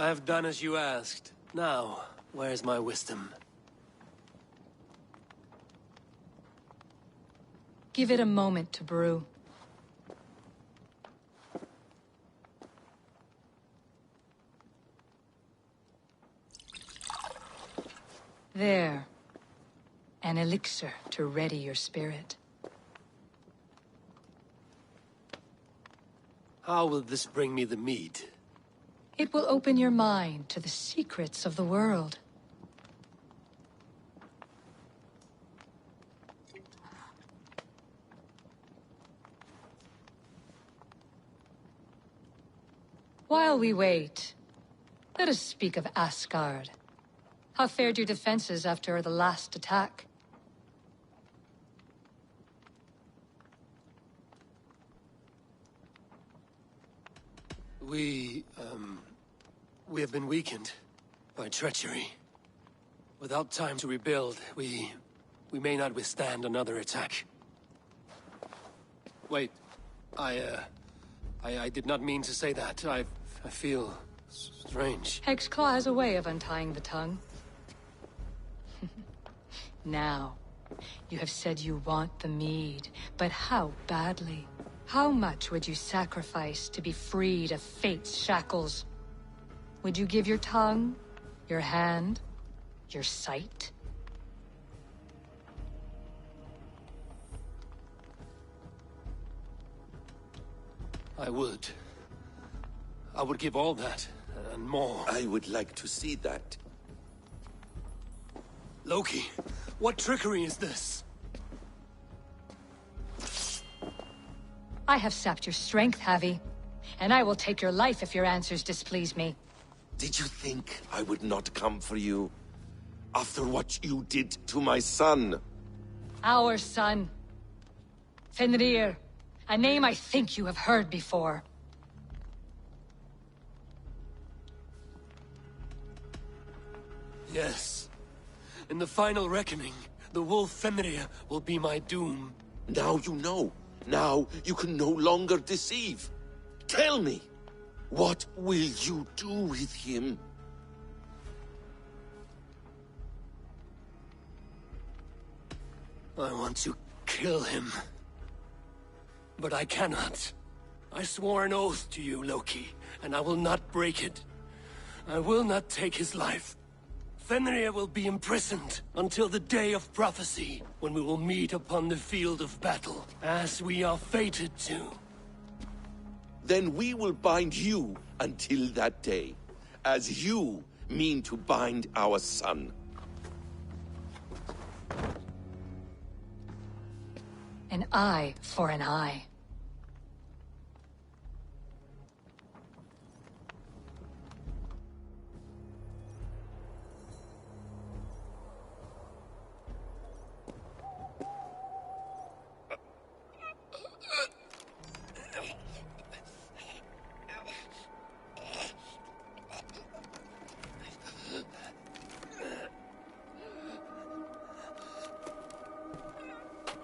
I have done as you asked. Now, where's my wisdom? Give it a moment to brew. There. An elixir to ready your spirit. How will this bring me the mead? It will open your mind to the secrets of the world. While we wait, let us speak of Asgard. How fared your defenses after the last attack? We have been weakened by treachery. Without time to rebuild, we may not withstand another attack. Wait, I did not mean to say that. I feel strange. Hexclaw has a way of untying the tongue. Now, you have said you want the mead, but how badly? How much would you sacrifice to be freed of fate's shackles? Would you give your tongue, your hand, your sight? I would. I would give all that, and more. I would like to see that. Loki, what trickery is this? I have sapped your strength, Havi. And I will take your life if your answers displease me. Did you think I would not come for you? After what you did to my son? Our son. Fenrir. A name I think you have heard before. Yes. In the final reckoning, the wolf Fenrir will be my doom. Now you know. Now you can no longer deceive. Tell me, what will you do with him? I want to kill him. But I cannot. I swore an oath to you, Loki, and I will not break it. I will not take his life. Fenrir will be imprisoned until the day of prophecy, when we will meet upon the field of battle, as we are fated to. Then we will bind you until that day, as you mean to bind our son. An eye for an eye.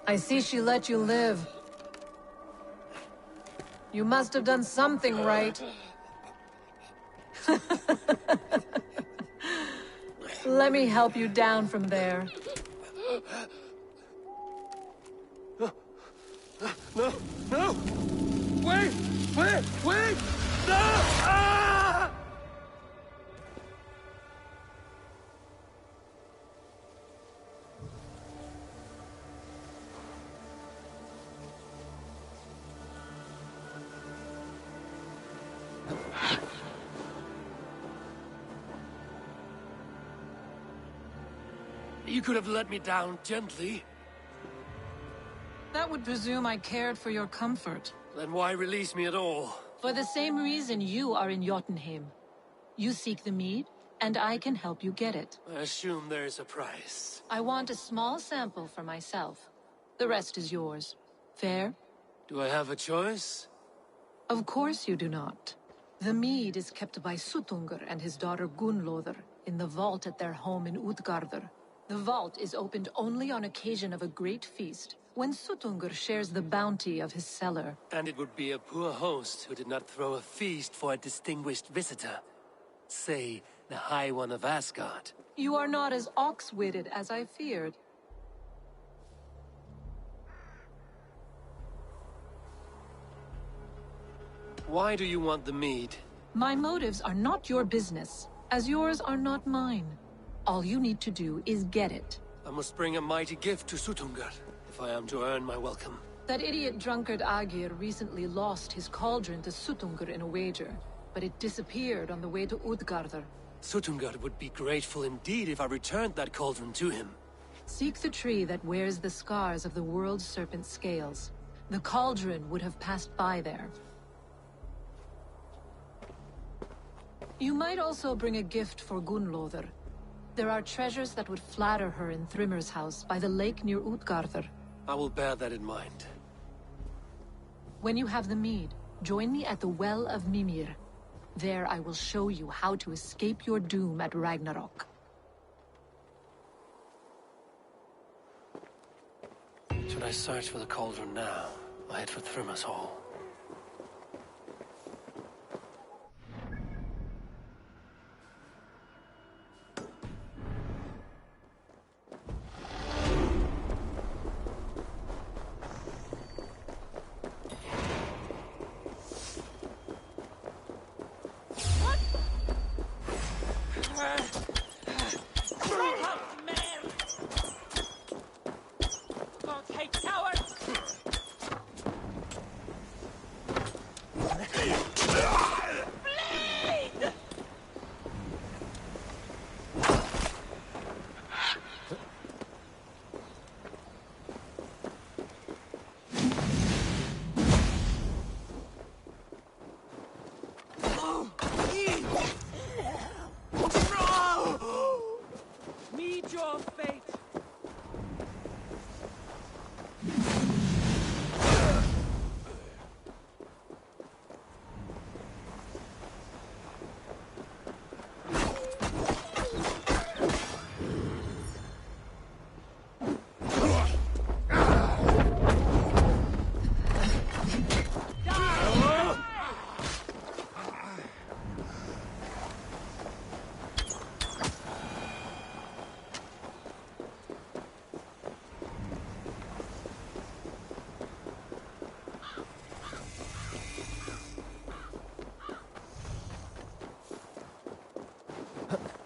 I see she let you live. You must have done something right. Let me help you down from there. No! No! Wait! Wait! Wait! No! Ah! You could have let me down gently. That would presume I cared for your comfort. Then why release me at all? For the same reason you are in Jotunheim. You seek the mead, and I can help you get it. I assume there's a price. I want a small sample for myself. The rest is yours. Fair? Do I have a choice? Of course you do not. The mead is kept by Suttungr and his daughter Gunnlóðr in the vault at their home in Utgardr. The vault is opened only on occasion of a great feast, when Suttungr shares the bounty of his cellar. And it would be a poor host who did not throw a feast for a distinguished visitor. Say, the High One of Asgard. You are not as ox-witted as I feared. Why do you want the mead? My motives are not your business, as yours are not mine. All you need to do is get it. I must bring a mighty gift to Suttungr, if I am to earn my welcome. That idiot drunkard Agir recently lost his cauldron to Suttungr in a wager, but it disappeared on the way to Utgardr. Suttungr would be grateful indeed if I returned that cauldron to him. Seek the tree that wears the scars of the world serpent scales. The cauldron would have passed by there. You might also bring a gift for Gunnlóðr. There are treasures that would flatter her in Thrimmer's house by the lake near Utgardr. I will bear that in mind. When you have the mead, join me at the Well of Mimir. There I will show you how to escape your doom at Ragnarok. Should I search for the cauldron now, or head for Thrimmer's hall?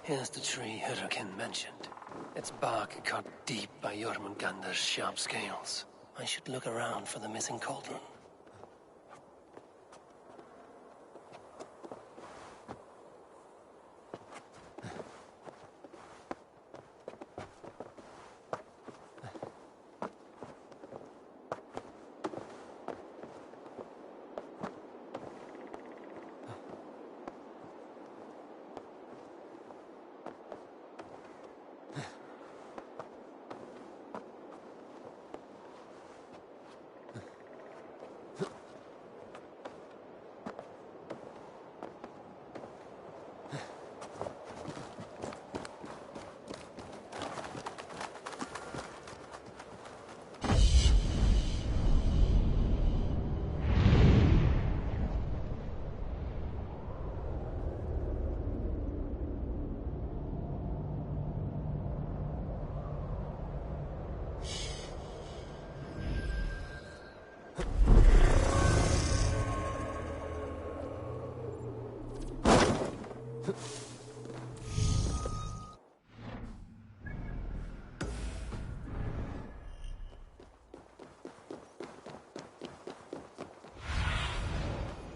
Here's the tree Hurricane mentioned. Its bark cut deep by Jormungandr's sharp scales. I should look around for the missing cauldron.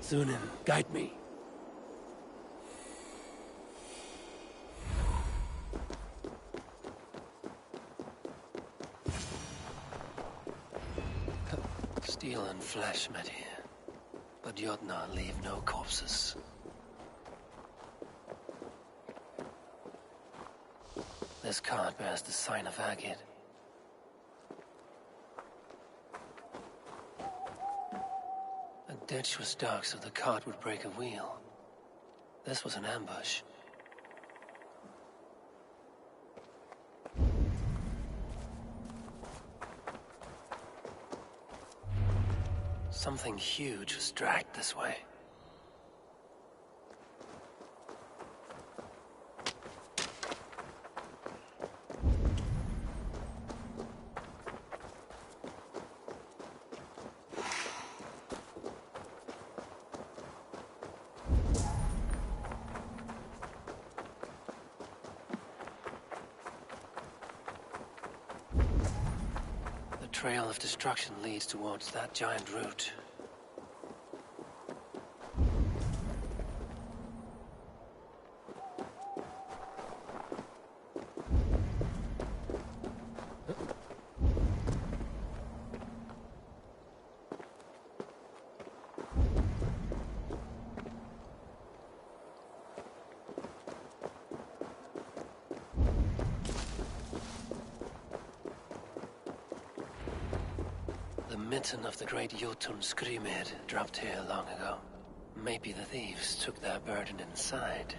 Sunan, guide me. Steel and flesh met here, but Jotnar leave no corpses. This card bears the sign of Agid. A ditch was dark so the cart would break a wheel. This was an ambush. Something huge was dragged this way. trail of destruction leads towards that giant root. The mitten of the great Jotun Skrimir dropped here long ago. Maybe the thieves took their burden inside.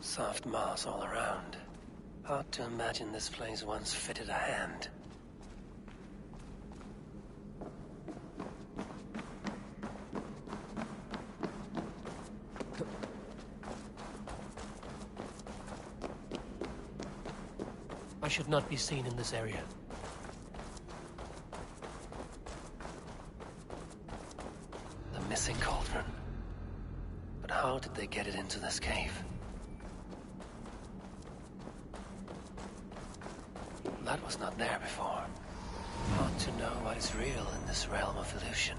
Soft moss all around. Hard to imagine this place once fitted a hand. I should not be seen in this area. The missing cauldron. But how did they get it into this cave? That was not there before. Hard to know what is real in this realm of illusion.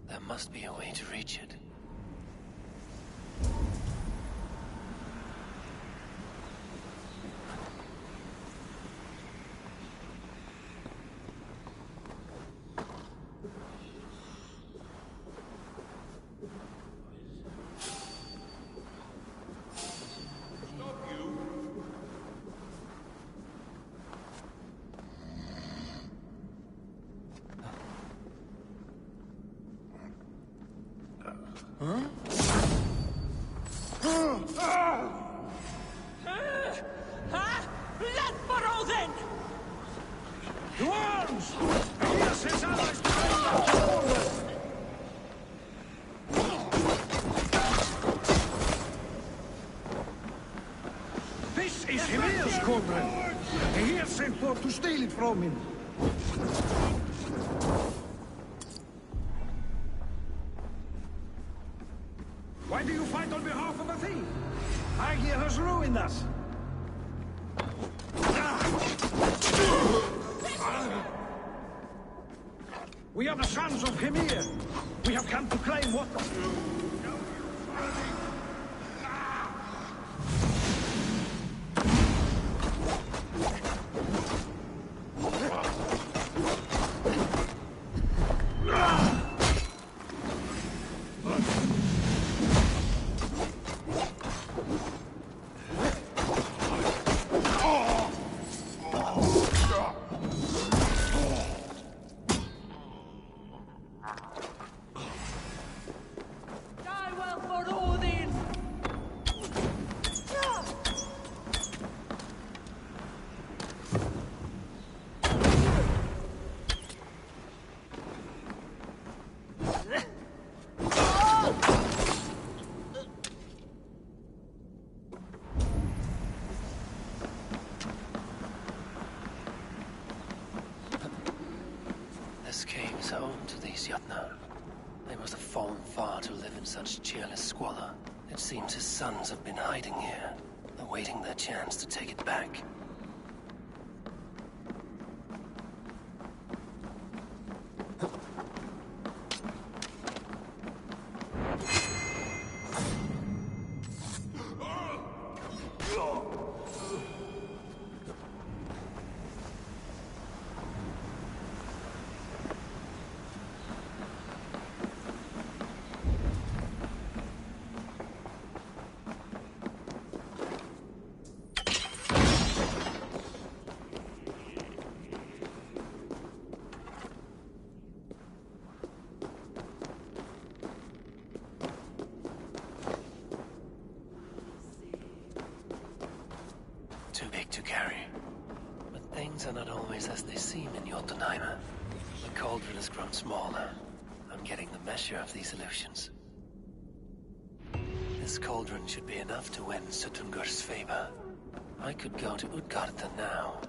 There must be a way to reach it. This is Hymir's cauldron. He has sent forth to steal it from him. Why do you fight on behalf of a thief? Aegir has ruined us. We are the sons of Hymir. We have come to claim what... This cave is home to these Jotnar. They must have fallen far to live in such cheerless squalor. It seems his sons have been hiding here, awaiting their chance to take it back. Too big to carry. But things are not always as they seem in Jotunheim. The cauldron has grown smaller. I'm getting the measure of these illusions. This cauldron should be enough to win Suttungur's favor. I could go to Utgarda now.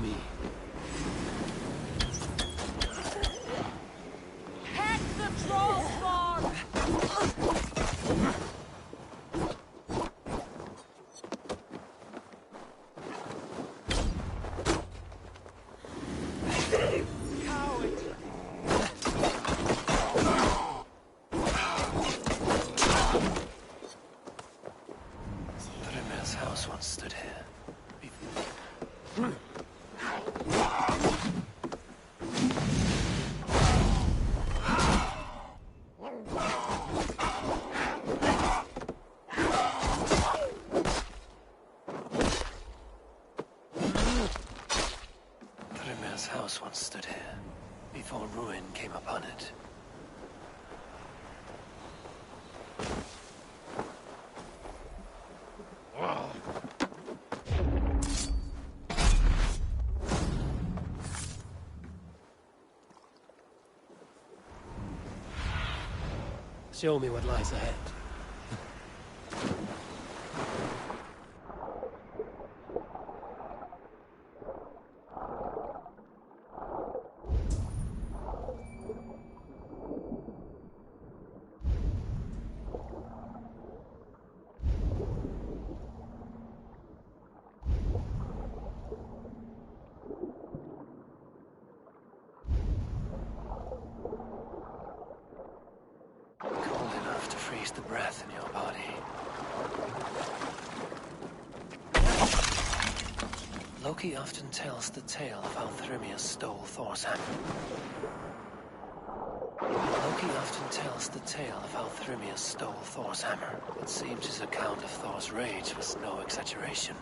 me. Hack the troll spawn! Thrymir's house once stood here. Thrymir's house once stood here, before ruin came upon it. Show me what lies ahead. Cold enough to freeze the breath in your body. Loki often tells the tale of how Thrymir stole Thor's hammer. Loki often tells the tale of how Thrymir stole Thor's hammer. It seems his account of Thor's rage was no exaggeration.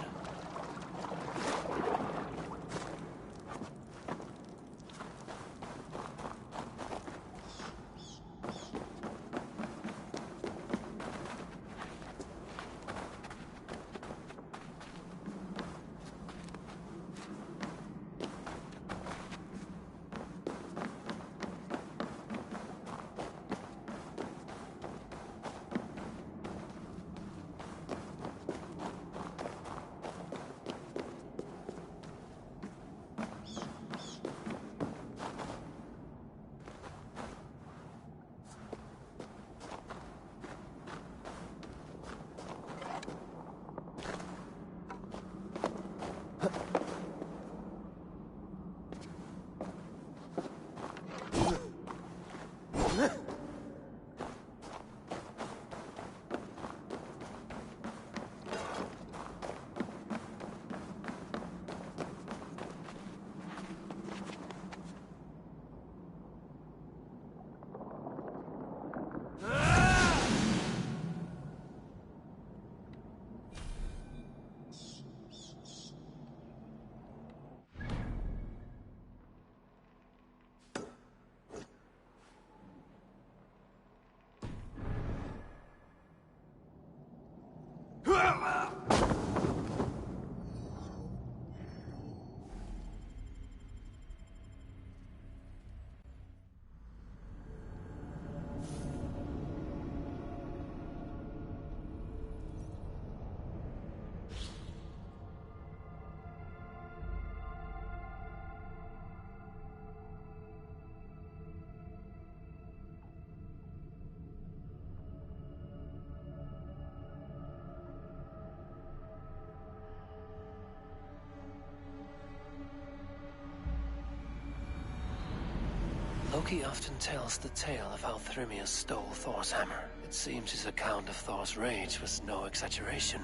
Loki often tells the tale of how Thrymir stole Thor's hammer. It seems his account of Thor's rage was no exaggeration.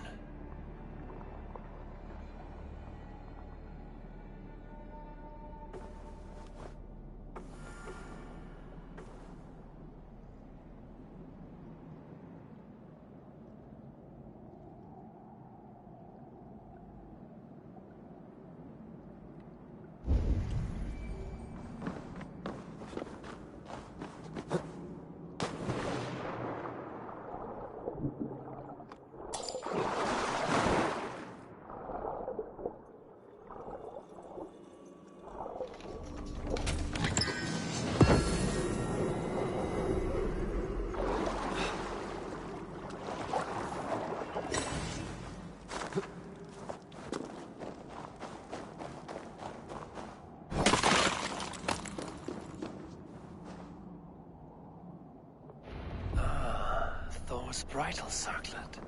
Thor's bridal circlet.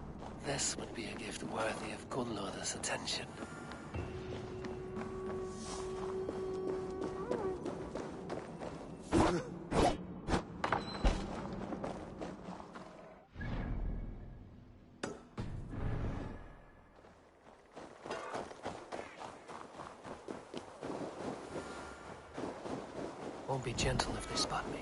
This would be a gift worthy of Gunnlod's attention. Won't be gentle if they spot me.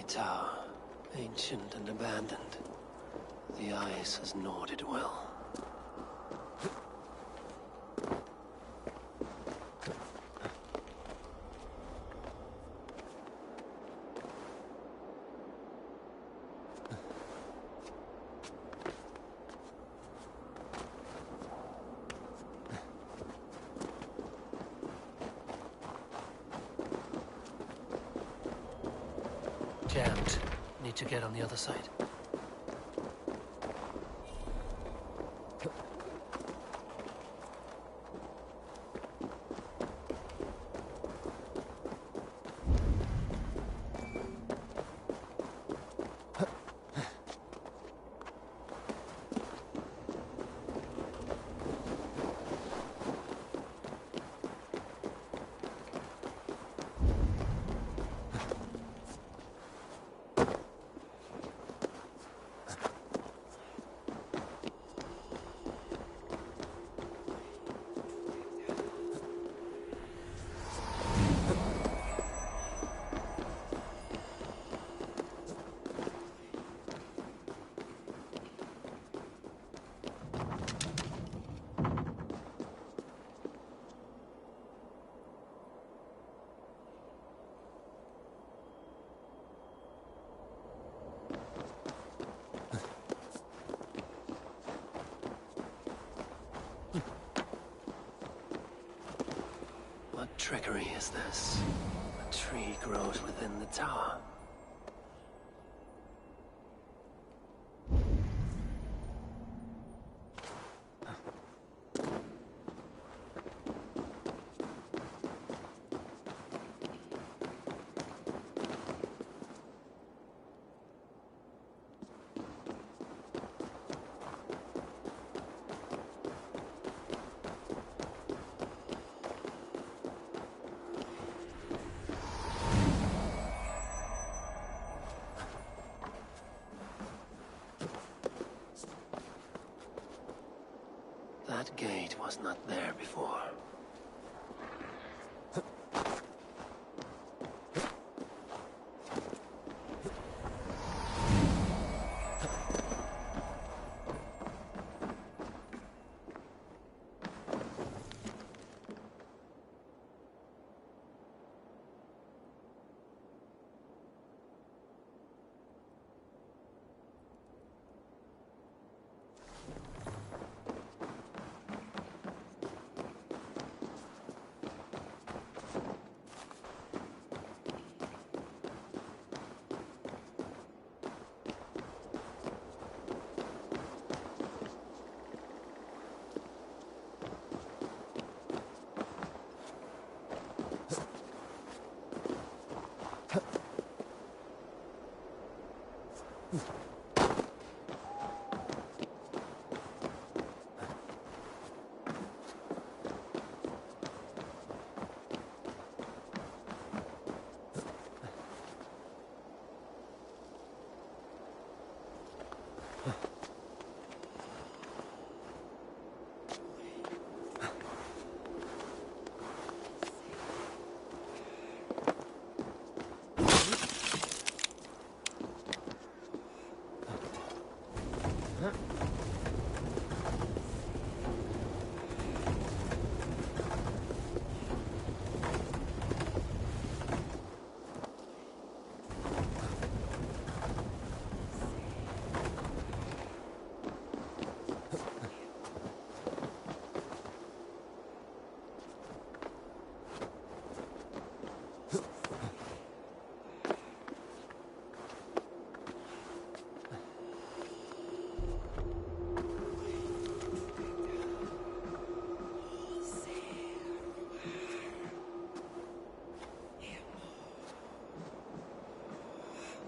Tower, ancient and abandoned. The ice has gnawed it well. Jammed. Need to get on the other side. What trickery is this? A tree grows within the tower. gate was not there before.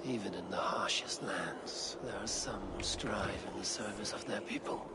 Even in the harshest lands, there are some who strive in the service of their people.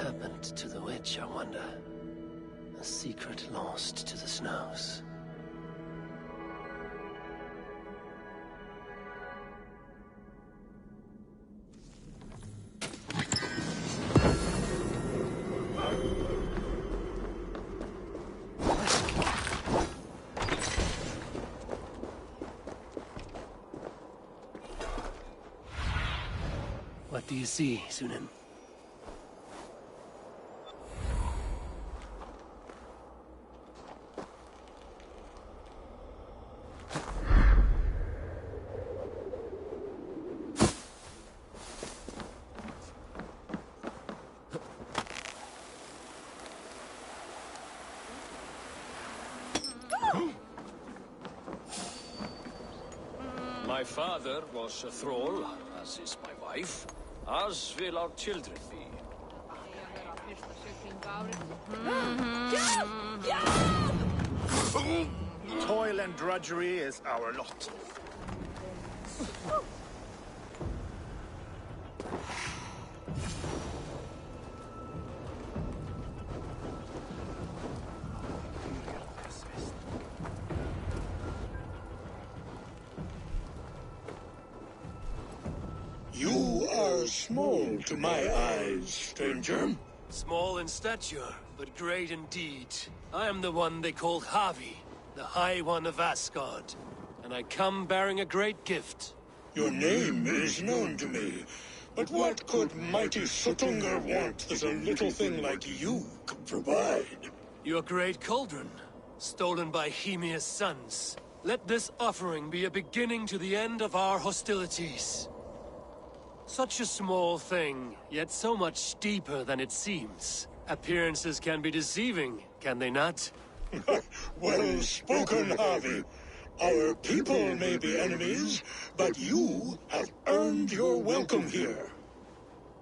happened to the witch, I wonder? A secret lost to the snows. What do you see, Sunan? My father was a thrall, as is my wife, as will our children be. Toil and drudgery is our lot. You are small to my eyes, stranger. Small in stature, but great in deed. I am the one they call Havi, the High One of Asgard. And I come bearing a great gift. Your name is known to me, but what could mighty Suttungr want that a little thing like you could provide? Your great cauldron, stolen by Hymir's sons. Let this offering be a beginning to the end of our hostilities. Such a small thing, yet so much deeper than it seems. Appearances can be deceiving, can they not? Well spoken, Harvey. Our people may be enemies, but you have earned your welcome here.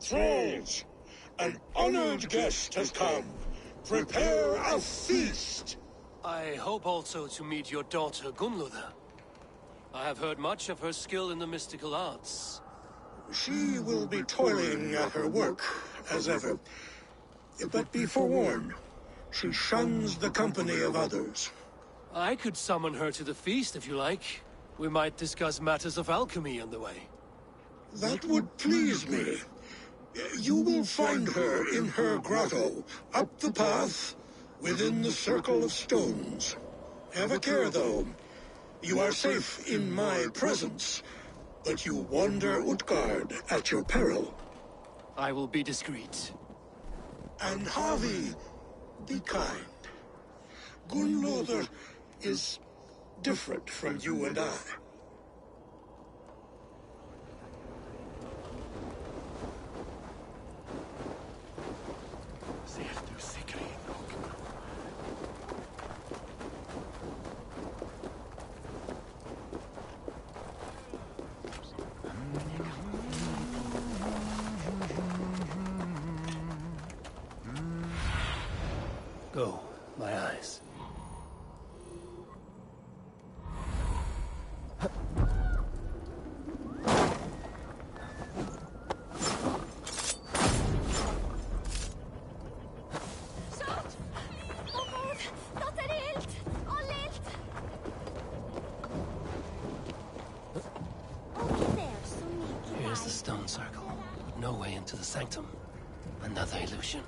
Thralls, an honored guest has come. Prepare a feast. I hope also to meet your daughter Gunlother. I have heard much of her skill in the mystical arts. She will be toiling at her work, as ever. But be forewarned, she shuns the company of others. I could summon her to the feast if you like. We might discuss matters of alchemy on the way. That would please me. You will find her in her grotto, up the path, within the circle of stones. Have a care, though. You are safe in my presence, but you wander Utgard at your peril. I will be discreet. And Havi, be kind. Gunlother is different from you and I. Go, my eyes. Here's the stone circle, but no way into the sanctum. Another illusion.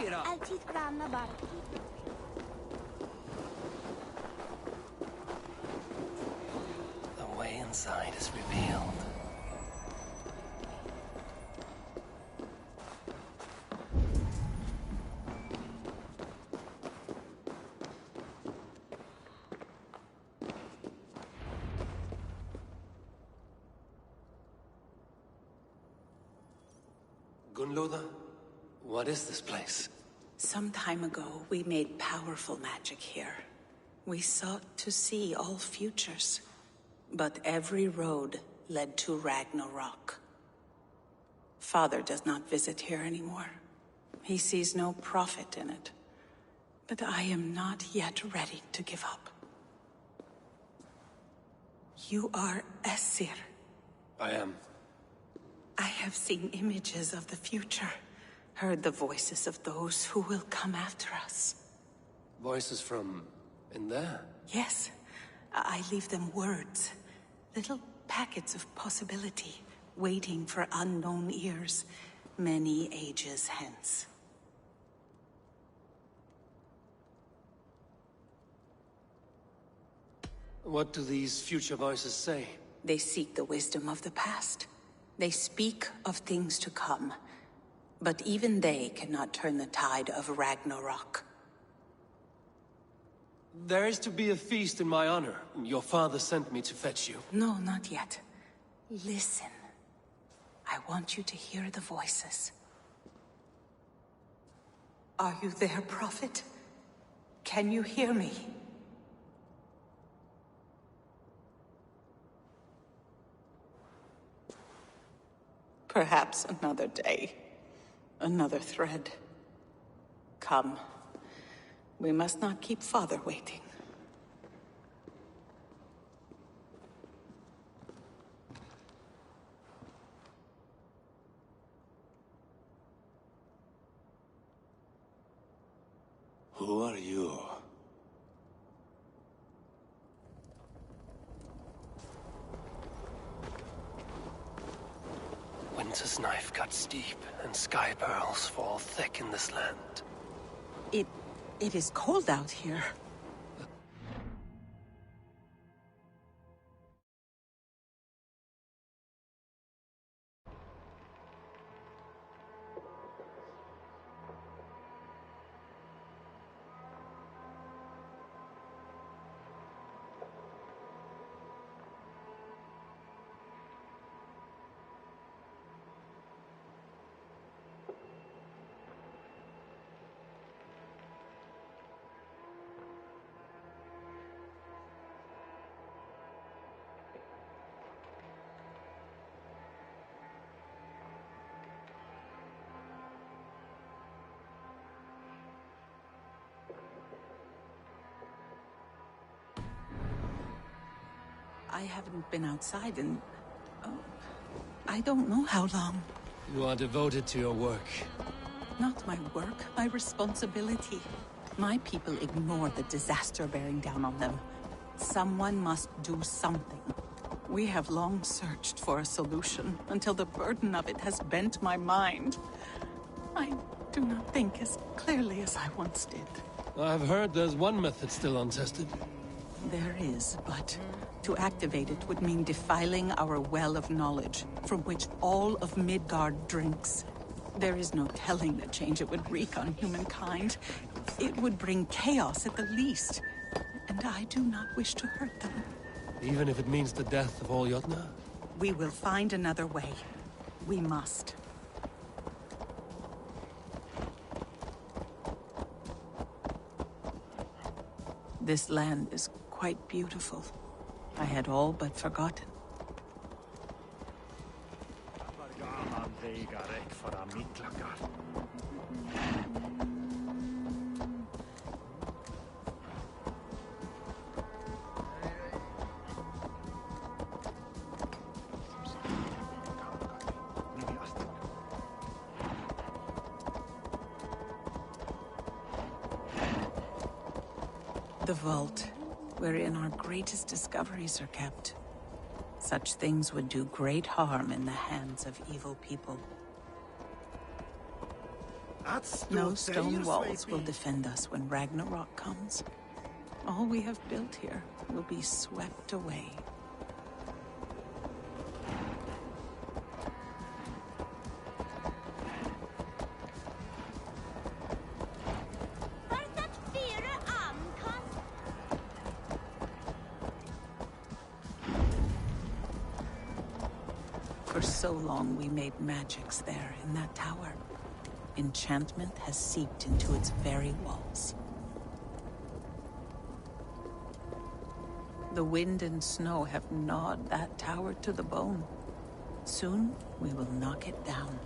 Alltid granna bark. inside is revealed. Gunloda, what is this place? Some time ago, we made powerful magic here. We sought to see all futures, but every road led to Ragnarok. Father does not visit here anymore. He sees no profit in it. But I am not yet ready to give up. You are Esir. I am. I have seen images of the future, heard the voices of those who will come after us. Voices from in there? Yes, I leave them words, little packets of possibility, waiting for unknown ears, many ages hence. What do these future voices say? They seek the wisdom of the past. They speak of things to come, but even they cannot turn the tide of Ragnarok. There is to be a feast in my honor. Your father sent me to fetch you. No, not yet. Listen. I want you to hear the voices. Are you there, Prophet? Can you hear me? Perhaps another day. Another thread. Come. We must not keep Father waiting. Who are you? Winter's knife cuts deep, and sky pearls fall thick in this land. It is cold out here. I haven't been outside in... I don't know how long. You are devoted to your work. Not my work, my responsibility. My people ignore the disaster bearing down on them. Someone must do something. We have long searched for a solution, until the burden of it has bent my mind. I do not think as clearly as I once did. I've heard there's one method still untested. There is, but to activate it would mean defiling our well of knowledge, from which all of Midgard drinks. There is no telling the change it would wreak on humankind. It would bring chaos at the least, and I do not wish to hurt them. Even if it means the death of all Jotnar? We will find another way. We must. This land is quite beautiful. I had all but forgotten. The vault, wherein our greatest discoveries are kept. Such things would do great harm in the hands of evil people. No stone walls will defend us when Ragnarok comes. All we have built here will be swept away. For so long we made magics there in that tower. Enchantment has seeped into its very walls. The wind and snow have gnawed that tower to the bone. Soon, we will knock it down.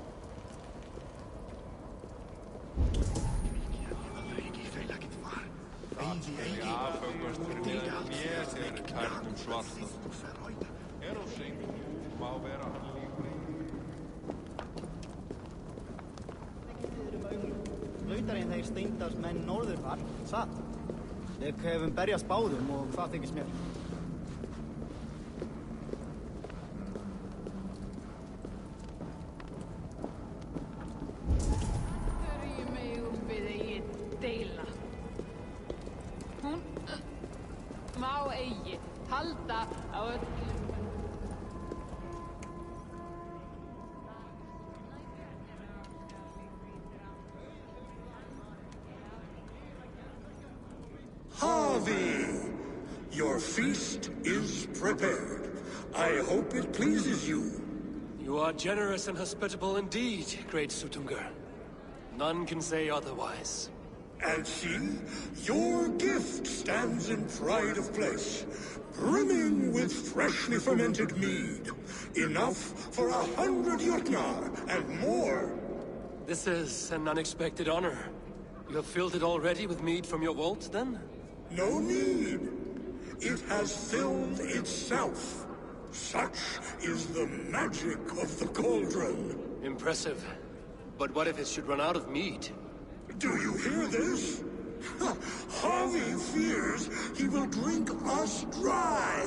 Lautarinn þeir steindars menn norðurfar, satt. Við hefum berjast báðum og það þykist mér. Hverju megum við eigi deila? Hún má eigi halda á öllu. Harvey! Your feast is prepared. I hope it pleases you. You are generous and hospitable indeed, great Sutungur. None can say otherwise. And see, your gift stands in pride of place, brimming with freshly fermented mead. Enough for 100 Jotnar and more. This is an unexpected honor. You have filled it already with mead from your vault, then? No need. It has filled itself. Such is the magic of the cauldron. Impressive. But what if it should run out of mead? Do you hear this? Harvey fears he will drink us dry.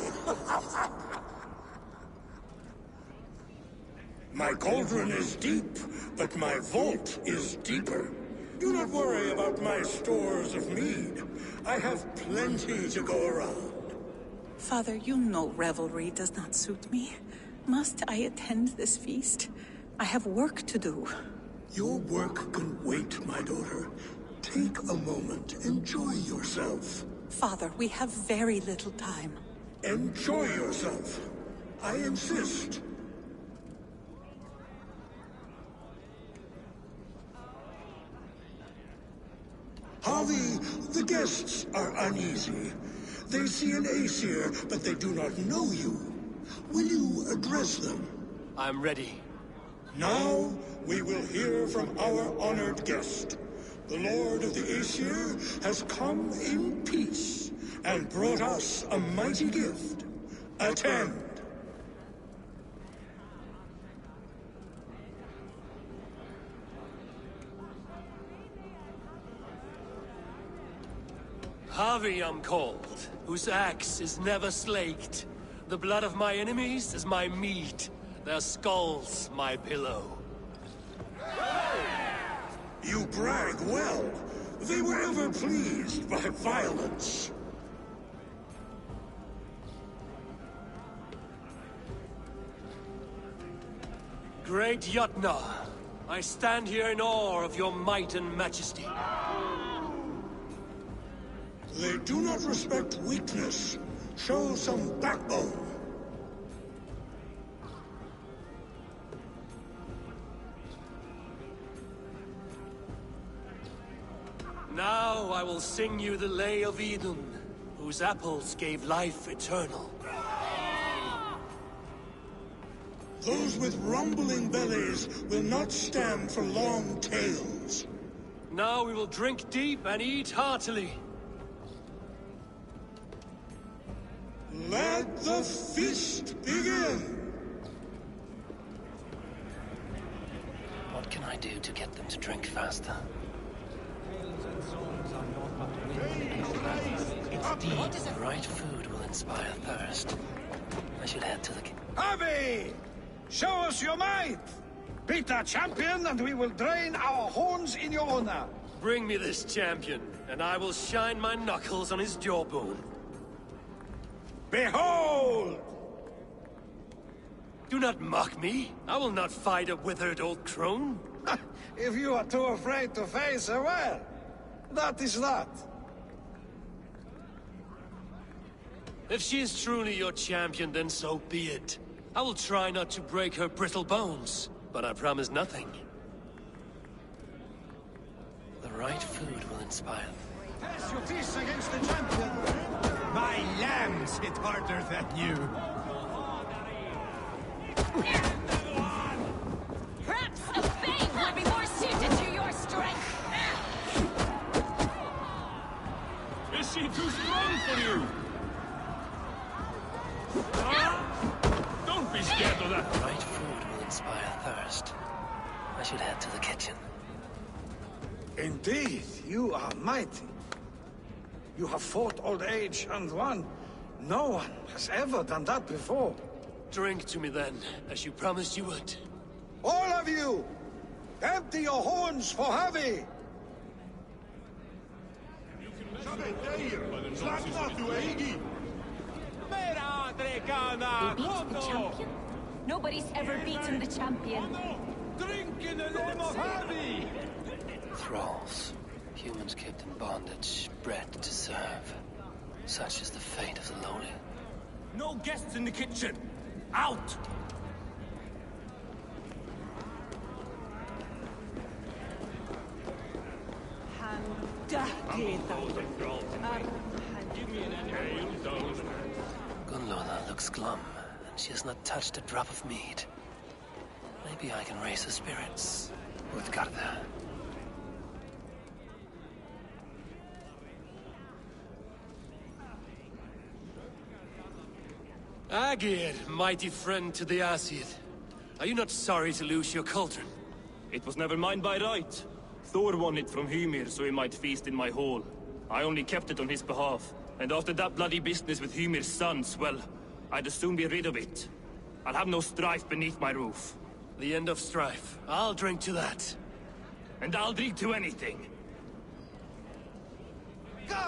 My cauldron is deep, but my vault is deeper. Do not worry about my stores of mead. I have plenty to go around. Father, you know revelry does not suit me. Must I attend this feast? I have work to do. Your work can wait, my daughter. Take a moment. Enjoy yourself. Father, we have very little time. Enjoy yourself. I insist. Harvey, the guests are uneasy. They see an Aesir, but they do not know you. Will you address them? I'm ready. Now, we will hear from our honored guest. The Lord of the Aesir has come in peace and brought us a mighty gift. Attend. Harvey I'm called, whose axe is never slaked. The blood of my enemies is my meat, their skulls my pillow. You brag well. They were ever pleased by violence. Great Jotnar, I stand here in awe of your might and majesty. They do not respect weakness. Show some backbone. Now I will sing you the lay of Idun, whose apples gave life eternal. Those with rumbling bellies will not stand for long tales. Now we will drink deep and eat heartily. Let the feast begin! What can I do to get them to drink faster? Indeed, the right food will inspire thirst. I should head to the... Harvey! Show us your might! Beat our champion and we will drain our horns in your honor. Bring me this champion, and I will shine my knuckles on his jawbone. Behold! Do not mock me. I will not fight a withered old crone. If you are too afraid to face her, well, that is that. If she is truly your champion, then so be it. I will try not to break her brittle bones, but I promise nothing. The right food will inspire. Test your teeth against the champion. My lambs hit harder than you. Perhaps a bane would be more suited to your strength. Is she too strong for you? Don't be scared of that. The right food will inspire thirst. I should head to the kitchen. Indeed, you are mighty. You have fought old age and won. No one has ever done that before. Drink to me then, as you promised you would. All of you! Empty your horns for Javi! They beat the champion? Nobody's ever beaten the champion. Drink in the name of Javi! Thralls. Humans kept in bondage, bred to serve. Such is the fate of the lowly. No guests in the kitchen! Out! Gunlola looks glum, and she has not touched a drop of mead. Maybe I can raise her spirits. Utgarda. Agir, mighty friend to the Aesir. Are you not sorry to lose your cauldron? It was never mine by right. Thor won it from Hymir so he might feast in my hall. I only kept it on his behalf. And after that bloody business with Hymir's sons, well, I'd as soon be rid of it. I'll have no strife beneath my roof. The end of strife. I'll drink to that. And I'll drink to anything.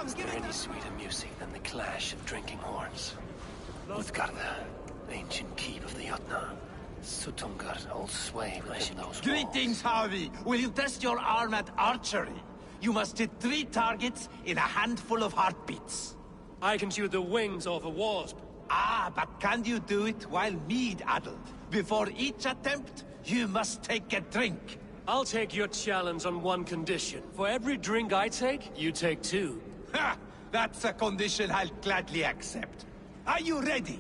Is there any sweeter music than the clash of drinking horns? Utgarda, ancient keep of the Jotnar. Sutungar holds sway within those walls. Greetings, Javi! Will you test your arm at archery? You must hit 3 targets in a handful of heartbeats. I can shoot the wings off a wasp. Ah, but can you do it while mead-addled? Before each attempt, you must take a drink. I'll take your challenge on one condition. For every drink I take, you take 2. Ha! That's a condition I'll gladly accept. Are you ready?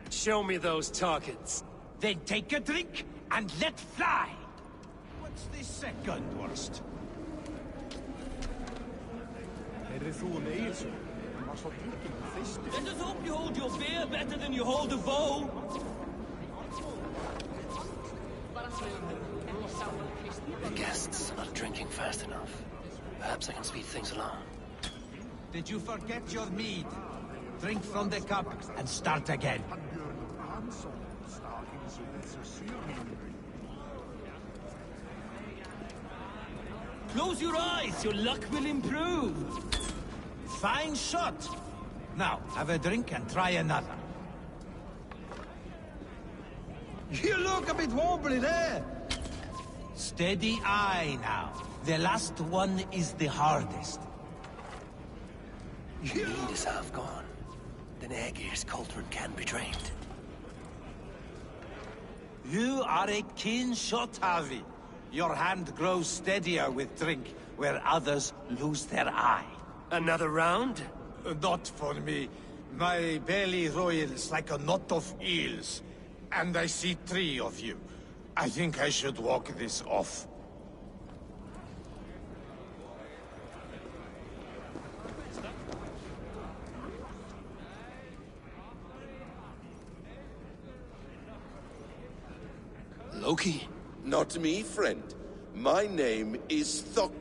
Show me those targets. Then take a drink and let fly! What's the second worst? Let us hope you hold your beer better than you hold a bow. The guests are not drinking fast enough. Perhaps I can speed things along. Did you forget your mead? Drink from the cup and start again. Close your eyes, your luck will improve. Fine shot! Now, have a drink and try another. You look a bit wobbly there. Steady eye now. The last one is the hardest. The mead is half gone. Then Aegir's cauldron can be drained. You are a keen shot, Javi. Your hand grows steadier with drink, where others lose their eye. Another round? Not for me. My belly roils like a knot of eels. And I see 3 of you. I think I should walk this off. Loki? Not me, friend. My name is Thok.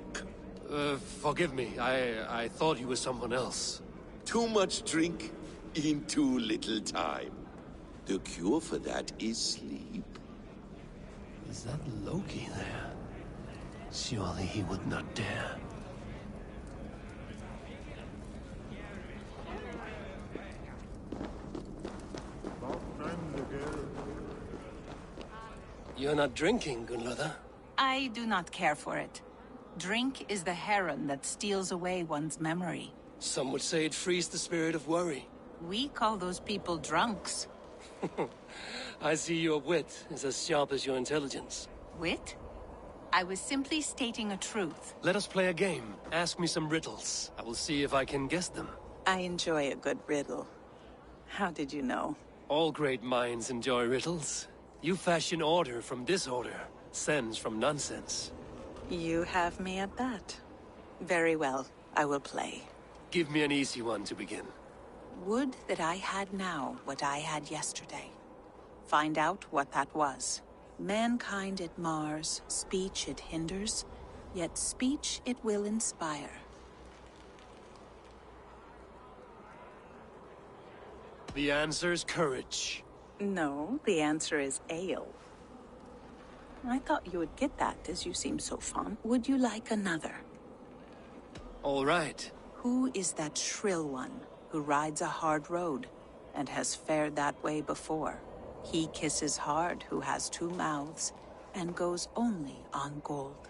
Forgive me. I thought you were someone else. Too much drink in too little time. The cure for that is sleep. Is that Loki there? Surely he would not dare. You're not drinking, Gunloda? I do not care for it. Drink is the heron that steals away one's memory. Some would say it frees the spirit of worry. We call those people drunks. I see your wit is as sharp as your intelligence. Wit? I was simply stating a truth. Let us play a game. Ask me some riddles. I will see if I can guess them. I enjoy a good riddle. How did you know? All great minds enjoy riddles. You fashion order from disorder, sense from nonsense. You have me at that. Very well, I will play. Give me an easy one to begin. Would that I had now what I had yesterday. Find out what that was. Mankind it mars, speech it hinders, yet speech it will inspire. The answer's courage. No, the answer is ale. I thought you would get that, as you seem so fond. Would you like another? All right. Who is that shrill one who rides a hard road and has fared that way before? He kisses hard who has two mouths and goes only on gold.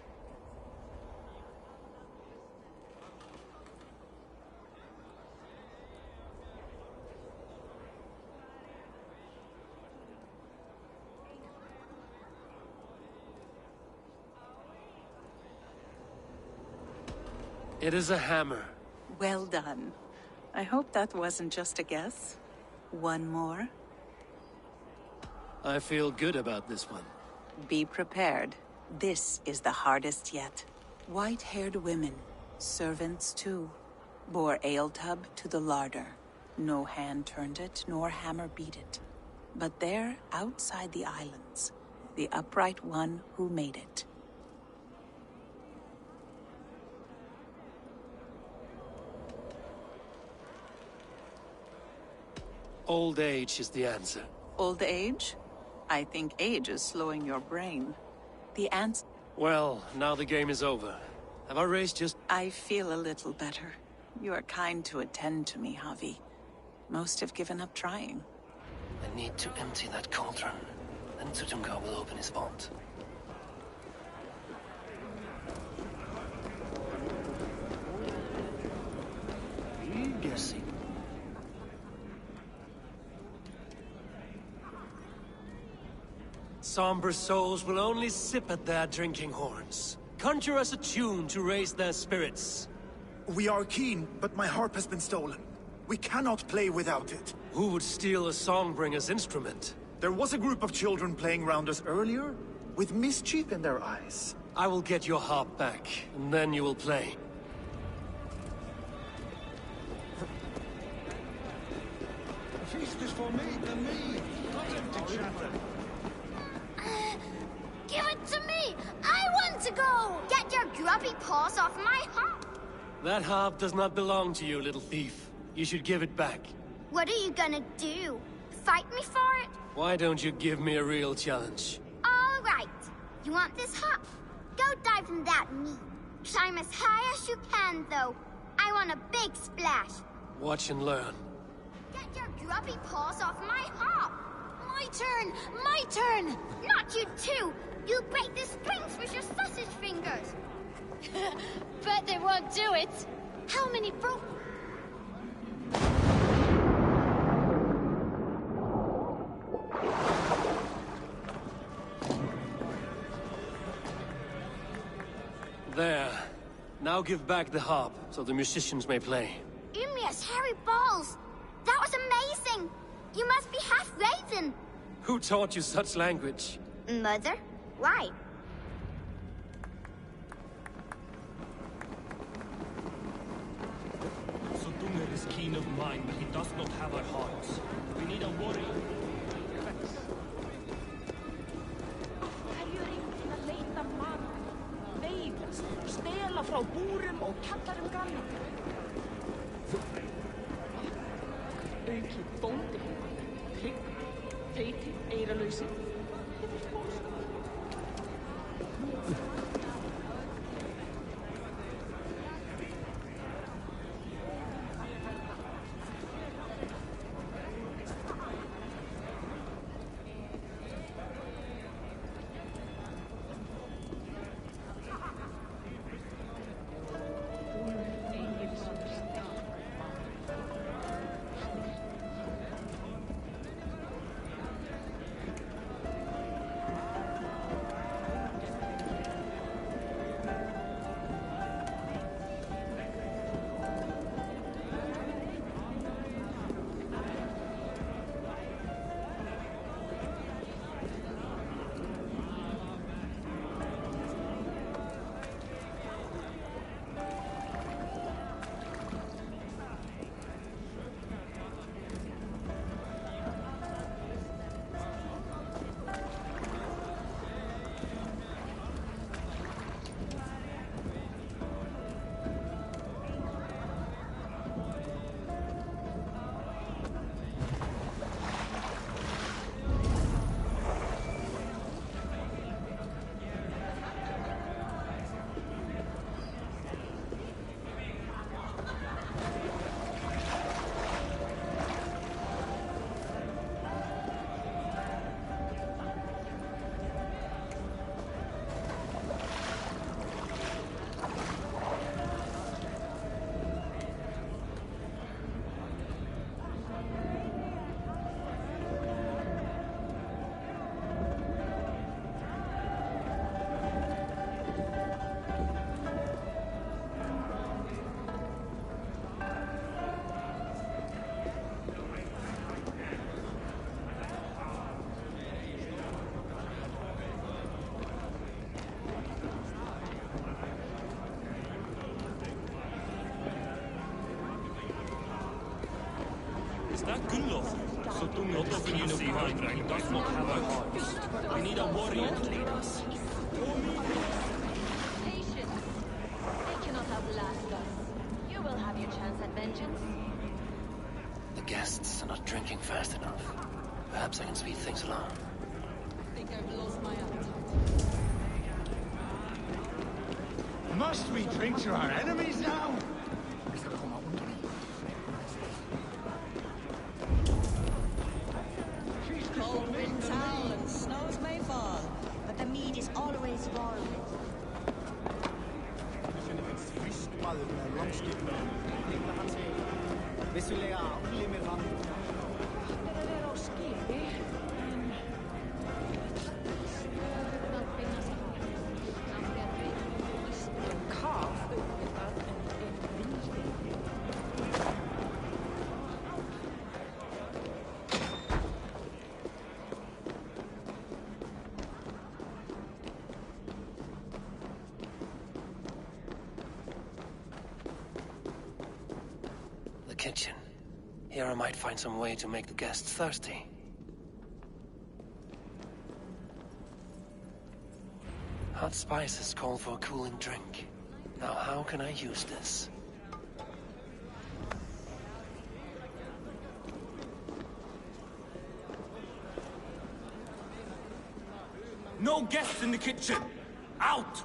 It is a hammer. Well done. I hope that wasn't just a guess. One more. I feel good about this one. Be prepared. This is the hardest yet. White-haired women, servants too, bore ale tub to the larder. No hand turned it, nor hammer beat it. But there, outside the islands, the upright one who made it. Old age is the answer. Old age? I think age is slowing your brain. The answer... Well, now the game is over. Have I raised just... I feel a little better. You are kind to attend to me, Javi. Most have given up trying. I need to empty that cauldron. Then Tutunga will open his vault. Guessing. Somber souls will only sip at their drinking horns. Conjure us a tune to raise their spirits. We are keen, but my harp has been stolen. We cannot play without it. Who would steal a songbringer's instrument? There was a group of children playing round us earlier, with mischief in their eyes. I will get your harp back, and then you will play. The feast is for me and me, not empty chatter. Give it to me! I want to go! Get your grubby paws off my harp! That harp does not belong to you, little thief. You should give it back. What are you gonna do? Fight me for it? Why don't you give me a real challenge? All right. You want this harp? Go dive in that mead. Climb as high as you can, though. I want a big splash. Watch and learn. Get your grubby paws off my harp! My turn! My turn! Not you too! You'll break the strings with your sausage fingers! Bet they won't do it! How many broke... There. Now give back the harp, so the musicians may play. Ymnia's hairy balls! That was amazing! You must be half raven! Who taught you such language? Mother? Why? Sutunga is keen of mind, but he does not have our hearts. We need a warrior. Stela frá búrum og kjallarum granna. Auki bóndi, trygg, feiti, eiralausi. Is that Gunlof? So do not often you see her dragon does not have a heart. We need a warrior to lead us. Patience. They cannot outlast us. You will have your chance at vengeance. The guests are not drinking fast enough. Perhaps I can speed things along. I think I've lost my appetite. Must we drink to our enemies now? Cold winds howl and snows may fall, but the mead is always warm. Vissulega unglimir hann. Hann er að vera á skipi, en... Kaf auðvitað en vindstig. Kitchen. Here I might find some way to make the guests thirsty. Hot spices call for a cooling drink. Now how can I use this? No guests in the kitchen! Out!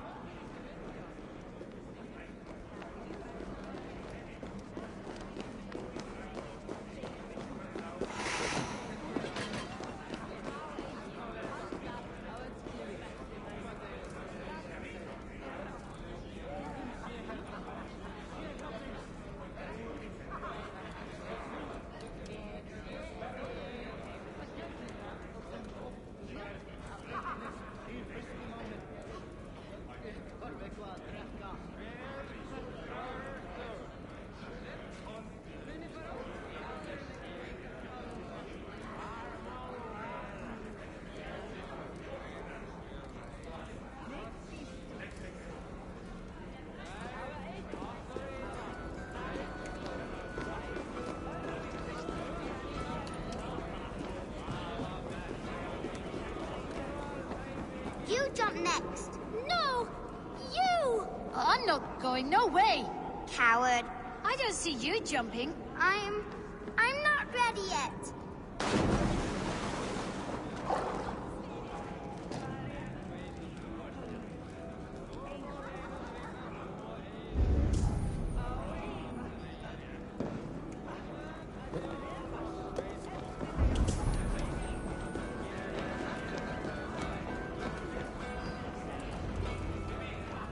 You jump next. No! You! I'm not going, no way! Coward. I don't see you jumping. I'm not ready yet.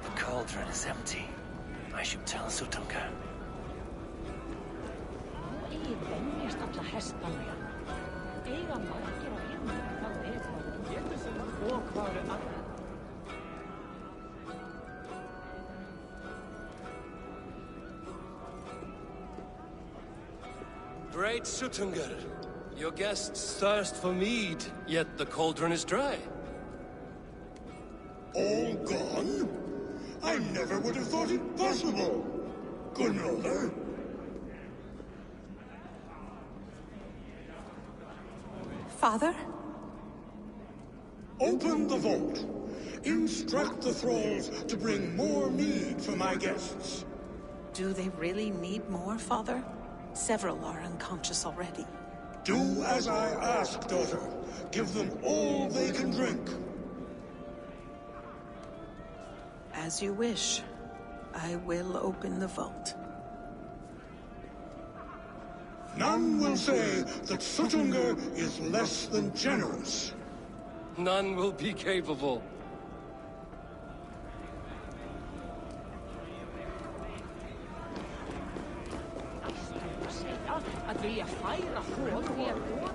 The cauldron is empty. I should tell Sutunga. Ei venjast alla hestana. Eiga margir á himni hvað betra og hvað annað. Great Sutungar, your guests thirst for mead, yet the cauldron is dry. All gone? I never would have thought it possible. Gunloder. Father? Open the vault. Instruct the thralls to bring more mead for my guests. Do they really need more, Father? Several are unconscious already. Do as I ask, daughter. Give them all they can drink. As you wish. I will open the vault. None will say that Sutunga is less than generous. None will be capable. Að vilja færa hóð hér og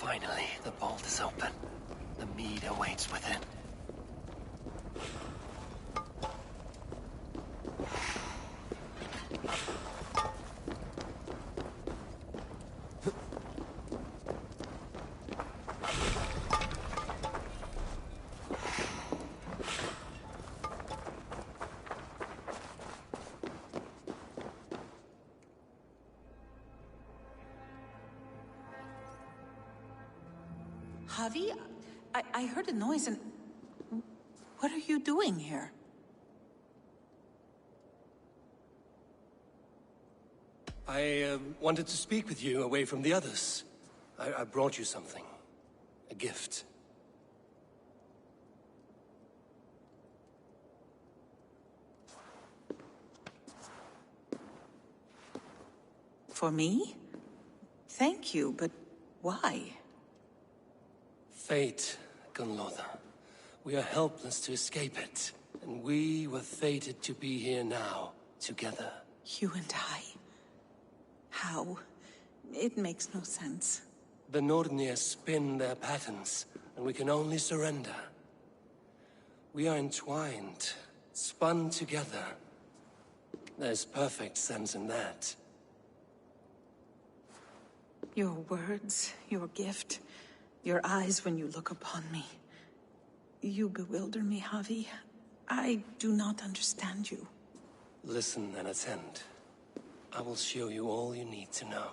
Finally, the vault is open. The mead awaits within. Javi, I heard a noise and... What are you doing here? I wanted to speak with you away from the others. I brought you something. A gift. For me? Thank you, but why? Fate, Gunlother. We are helpless to escape it. And we were fated to be here now, together. You and I? How? It makes no sense. The Nordnir spin their patterns, and we can only surrender. We are entwined, spun together. There's perfect sense in that. Your words, your gift, your eyes when you look upon me. You bewilder me, Javi. I do not understand you. Listen and attend. I will show you all you need to know.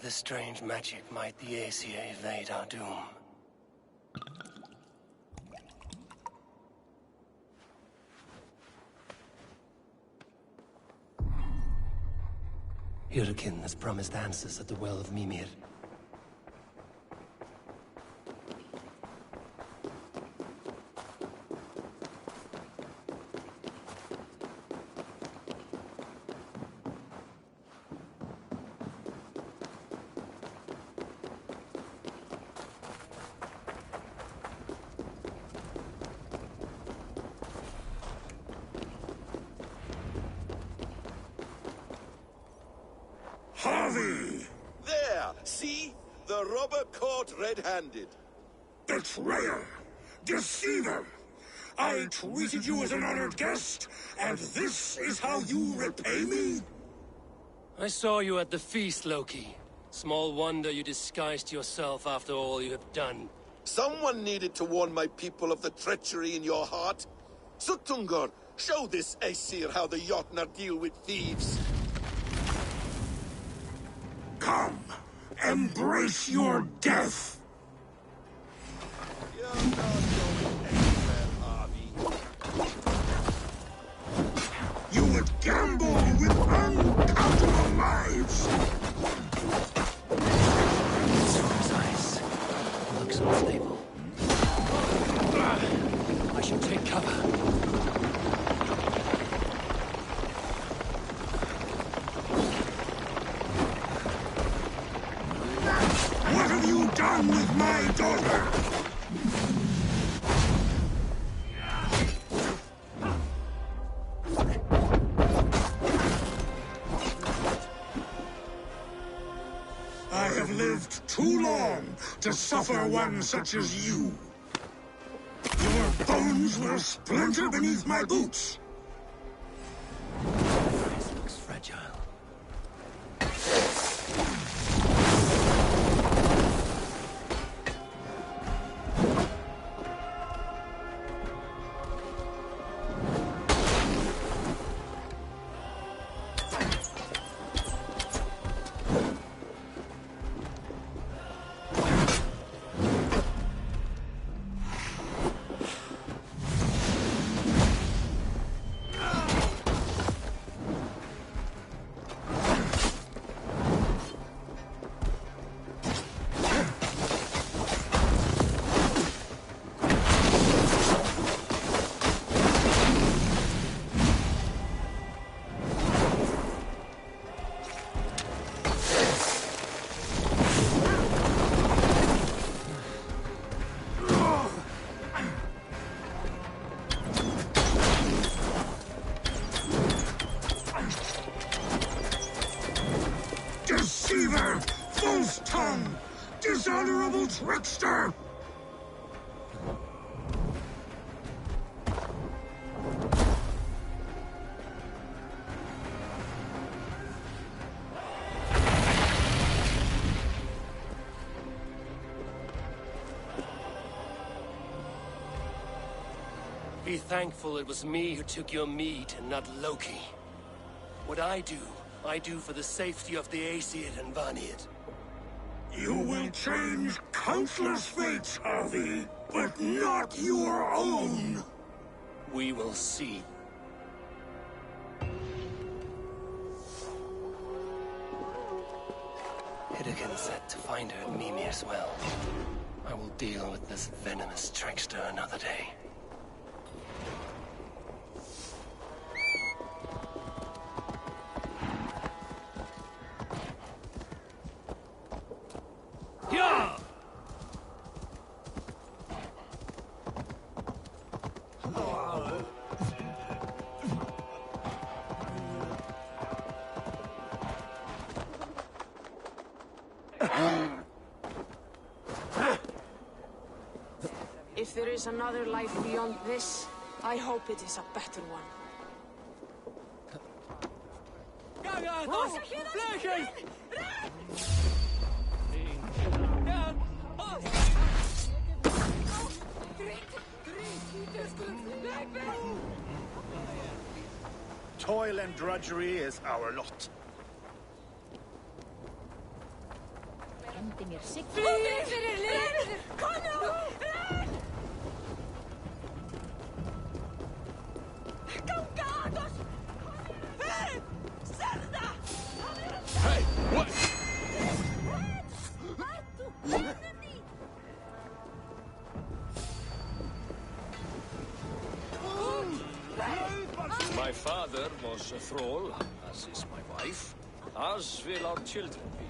this strange magic might the Aesir evade our doom? Hyrkin has promised answers at the Well of Mimir. Harvey! There! See? The robber caught red-handed. Betrayer! Deceiver! I treated you as an honored guest, and this is how you repay me? I saw you at the feast, Loki. Small wonder you disguised yourself after all you have done. Someone needed to warn my people of the treachery in your heart. Suttungr, show this Aesir how the Jotnar deal with thieves. Come, embrace your death! You're not going anywhere, Harvey. You would gamble with uncountable lives! His eyes. He looks unstable. I should take cover. What have you done with my daughter? I have lived too long to suffer one such as you. Your bones will splinter beneath my boots. This looks fragile. Deceiver! False tongue! Dishonorable trickster! Be thankful it was me who took your mead and not Loki. What I do for the safety of the Aesir and Vanir. You will change countless fates, Harvey, but not your own! We will see. Hyrkin said to find her at Mimir's well. I will deal with this venomous trickster another day. Yeah! If there is another life beyond this, I hope it is a better one. Toil and drudgery is our lot. hendi mér sign. Flýð fyrir líf! Kom nú! Ganga að oss! Serða! Hey, what? My father was a thrall, as is my wife, as will our children be.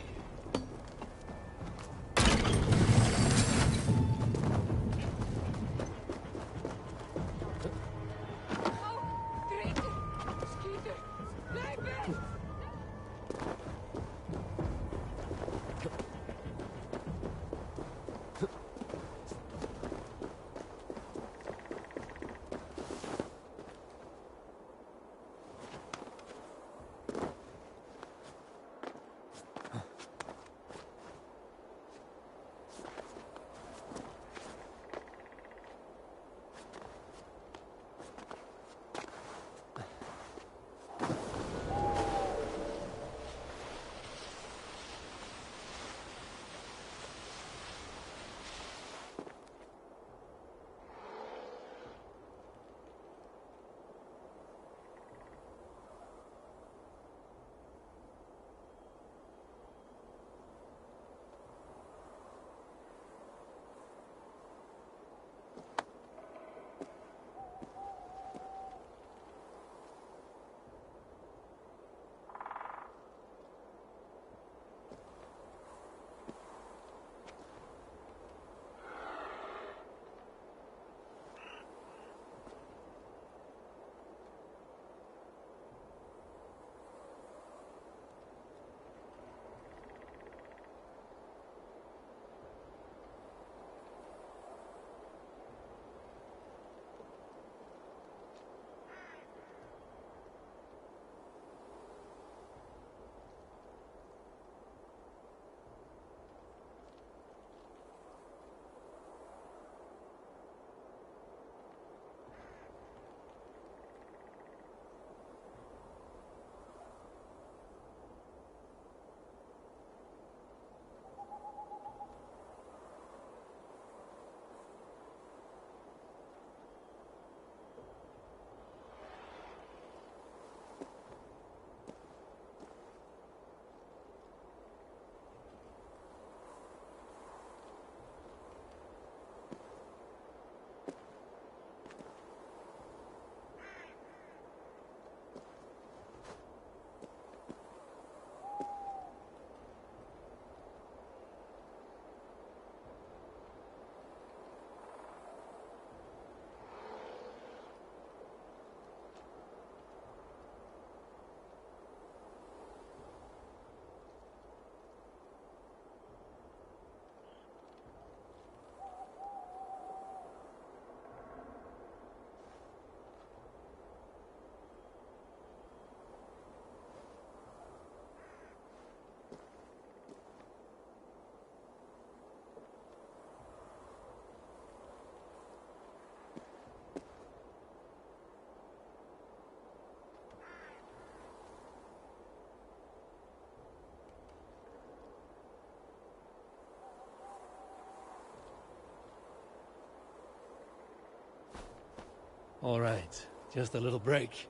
All right, just a little break.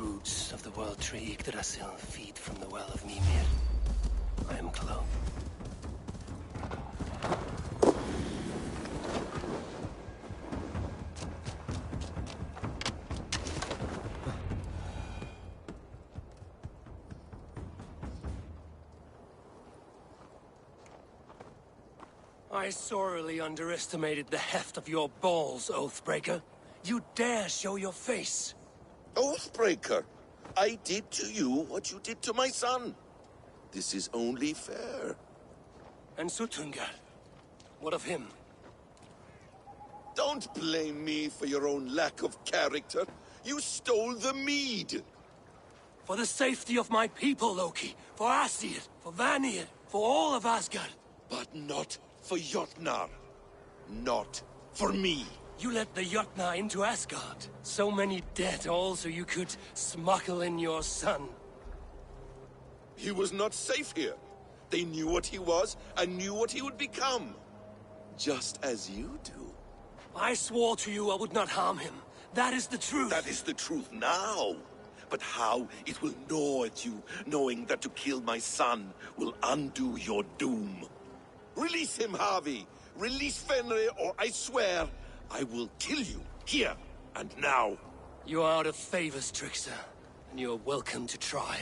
roots of the world tree Yggdrasil feed from the well of Mimir. I am close. I sorely underestimated the heft of your balls, Oathbreaker. You dare show your face? Oathbreaker, I did to you what you did to my son. This is only fair. And Suttungr? What of him? Don't blame me for your own lack of character. You stole the mead. For the safety of my people, Loki. For Aesir, for Vanir, for all of Asgard. But not for Jotnar. Not for me. You let the Jotnar into Asgard. So many dead, all so you could smuggle in your son. He was not safe here. They knew what he was, and knew what he would become. Just as you do. I swore to you I would not harm him. That is the truth. That is the truth now. But how it will gnaw at you, knowing that to kill my son will undo your doom. Release him, Harvey. Release Fenrir, or I swear, I will kill you, here and now. You are out of favors, Trickster, and you are welcome to try.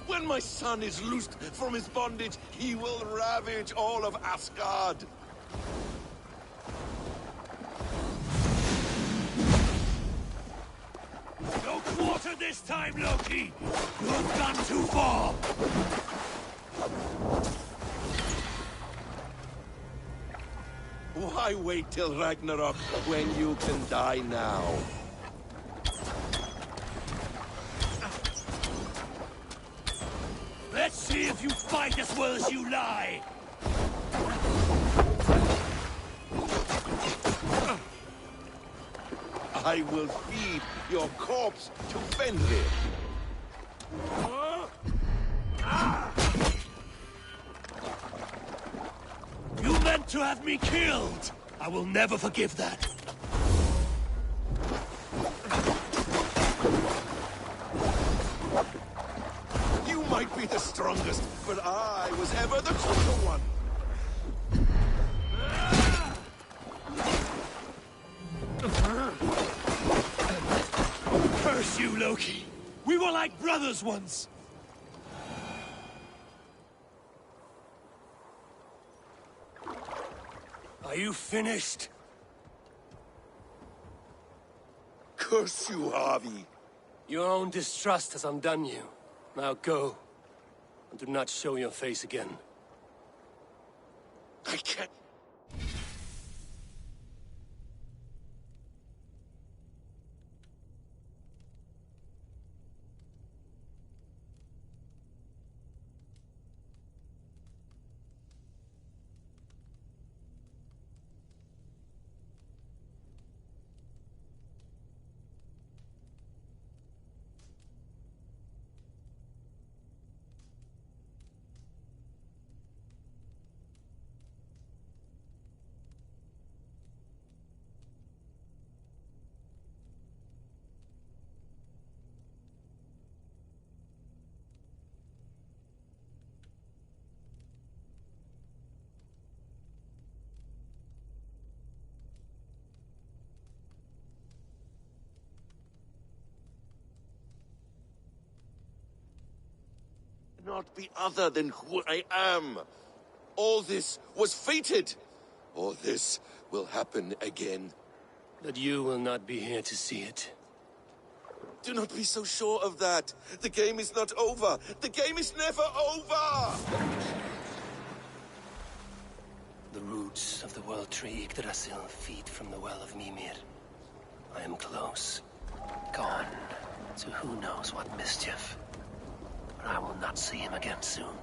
When my son is loosed from his bondage, he will ravage all of Asgard. No quarter this time, Loki! You've gone too far! Why wait till Ragnarok when you can die now? Let's see if you fight as well as you lie! I will feed your corpse to Fenrir. You meant to have me killed! I will never forgive that. You might be the strongest, but I was ever the quicker one. Curse you, Loki! We were like brothers once! Are you finished? Curse you, Harvey. Your own distrust has undone you. Now go, and do not show your face again. I can't... not be other than who I am. All this was fated. All this will happen again. But you will not be here to see it. Do not be so sure of that. The game is not over. The game is never over! The roots of the world tree Yggdrasil feed from the well of Mimir. I am close. Gone to who knows what mischief. But I will not see him again soon.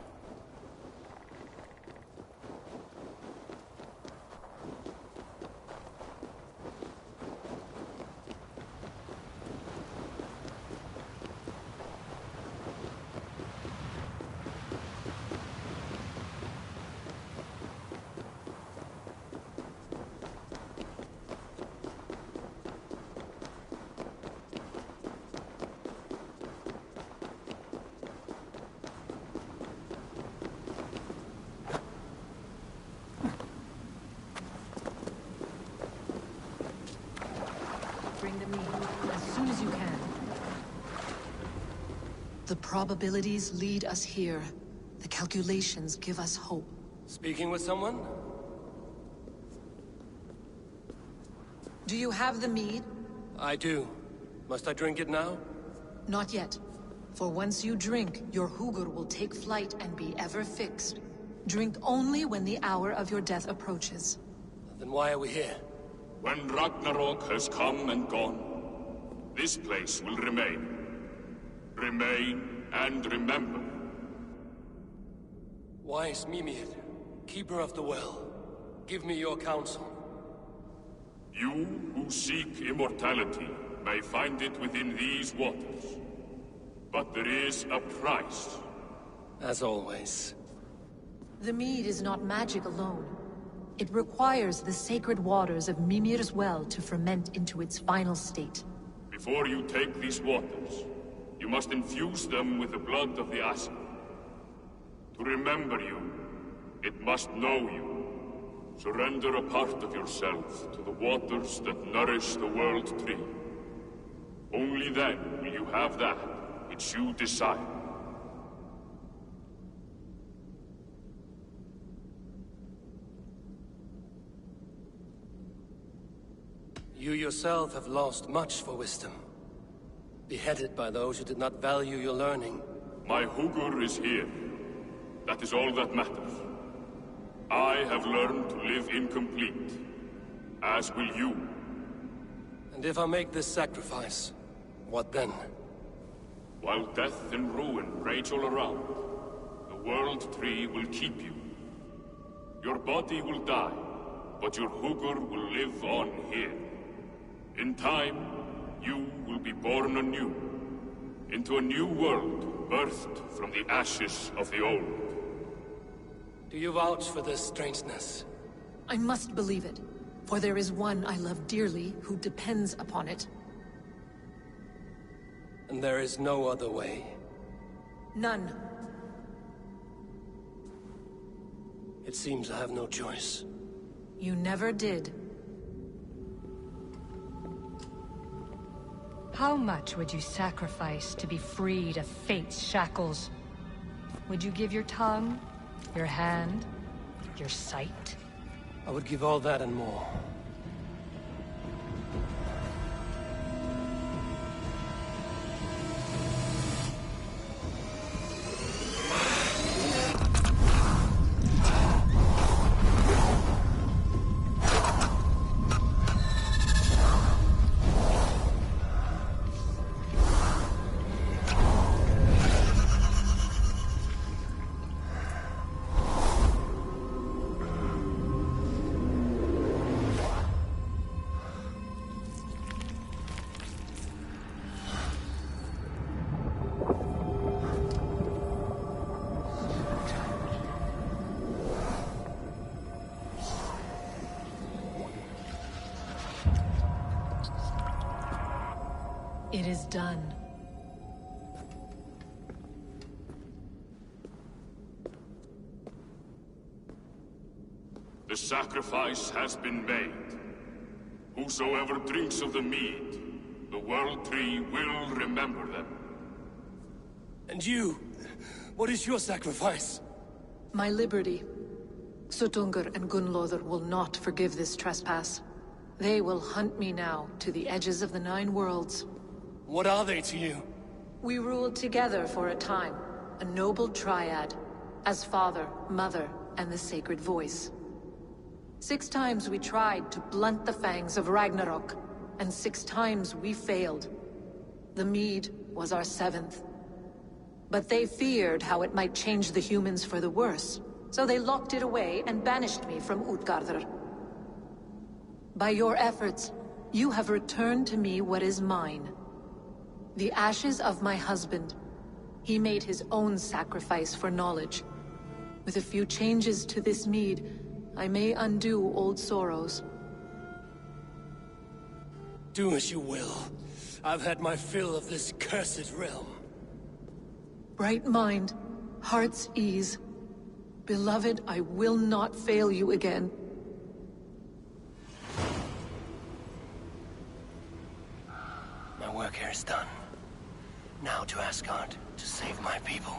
The probabilities lead us here. The calculations give us hope. Speaking with someone? Do you have the mead? I do. Must I drink it now? Not yet. For once you drink, your Hugur will take flight and be ever fixed. Drink only when the hour of your death approaches. Then why are we here? When Ragnarok has come and gone, this place will remain. Remain and remember. Wise Mimir, keeper of the well, give me your counsel. You who seek immortality may find it within these waters. But there is a price. As always. The mead is not magic alone. It requires the sacred waters of Mimir's well to ferment into its final state. Before you take these waters, you must infuse them with the blood of the Asin. To remember you, it must know you. Surrender a part of yourself to the waters that nourish the World Tree. Only then will you have that which you desire. You yourself have lost much for wisdom. Beheaded by those who did not value your learning. My Hugur is here. That is all that matters. I have learned to live incomplete, as will you. And if I make this sacrifice, what then? While death and ruin rage all around, the World Tree will keep you. Your body will die, but your Hugur will live on here. In time, you will be born anew, into a new world birthed from the ashes of the old. Do you vouch for this strangeness? I must believe it, for there is one I love dearly who depends upon it. And there is no other way? None. It seems I have no choice. You never did. How much would you sacrifice to be freed of fate's shackles? Would you give your tongue, your hand, your sight? I would give all that and more. It is done. The sacrifice has been made. Whosoever drinks of the mead, the World Tree will remember them. And you? What is your sacrifice? My liberty. Suttungr and Gunnlóðr will not forgive this trespass. They will hunt me now to the edges of the Nine Worlds. What are they to you? We ruled together for a time, a noble triad, as father, mother, and the sacred voice. 6 times we tried to blunt the fangs of Ragnarok, and 6 times we failed. The mead was our 7th. But they feared how it might change the humans for the worse, so they locked it away and banished me from Utgardr. By your efforts, you have returned to me what is mine. The ashes of my husband. He made his own sacrifice for knowledge. With a few changes to this mead, I may undo old sorrows. Do as you will. I've had my fill of this cursed realm. Bright mind, heart's ease. Beloved, I will not fail you again. My work here is done. Now to Asgard, to save my people.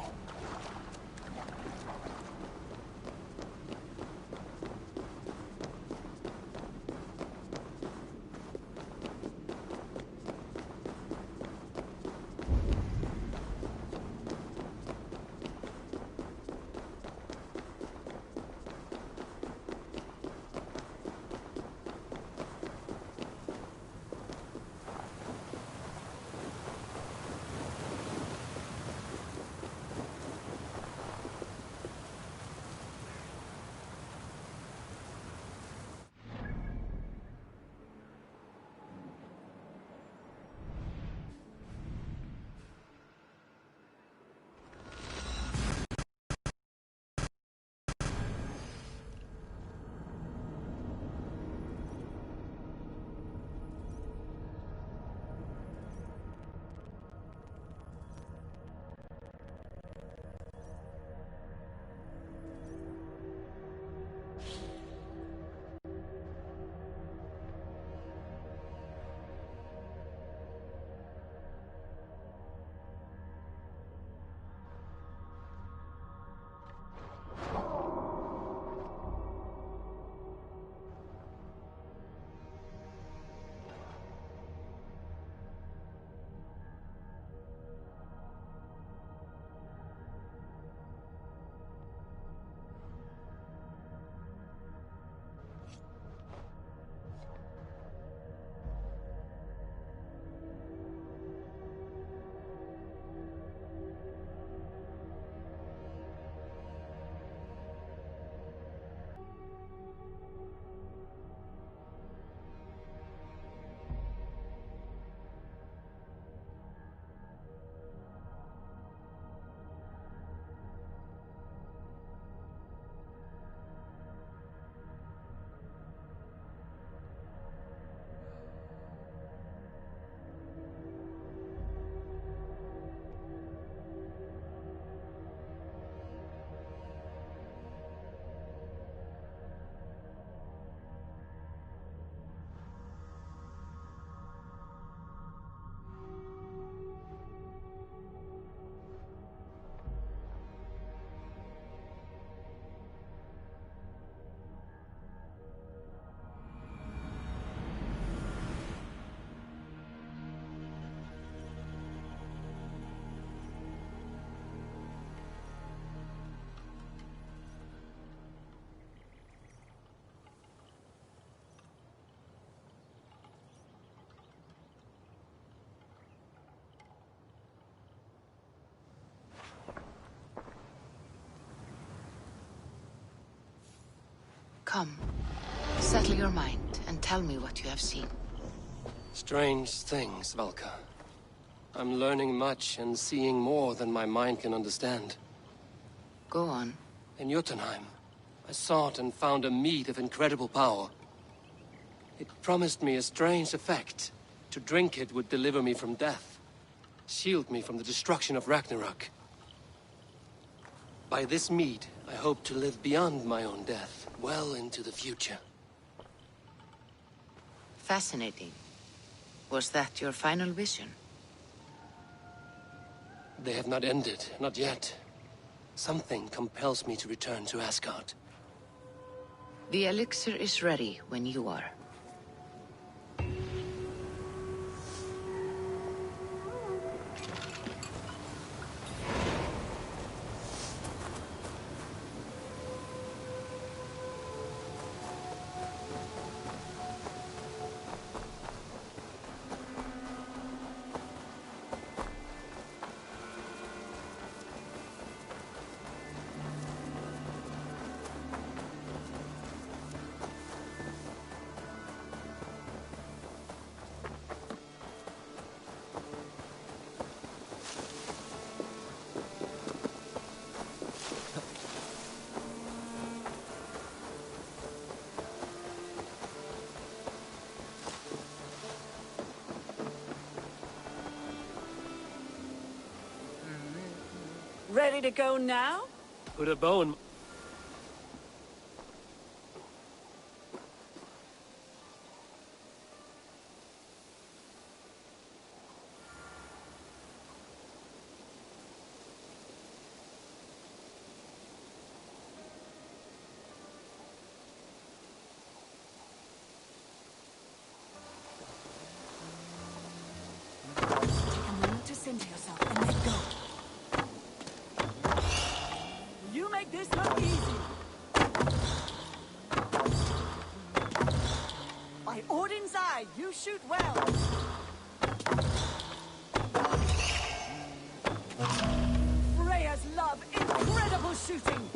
Come, settle your mind and tell me what you have seen. Strange things, Valka. I'm learning much and seeing more than my mind can understand. Go on. In Jotunheim, I sought and found a mead of incredible power. It promised me a strange effect. To drink it would deliver me from death, shield me from the destruction of Ragnarok. By this mead, I hope to live beyond my own death, well into the future. Fascinating. Was that your final vision? They have not ended, not yet. Something compels me to return to Asgard. The elixir is ready when you are. Ready to go now? Put a bow in... center yourself and let go. You make this look easy. By Odin's eye, you shoot well. Freya's love, incredible shooting.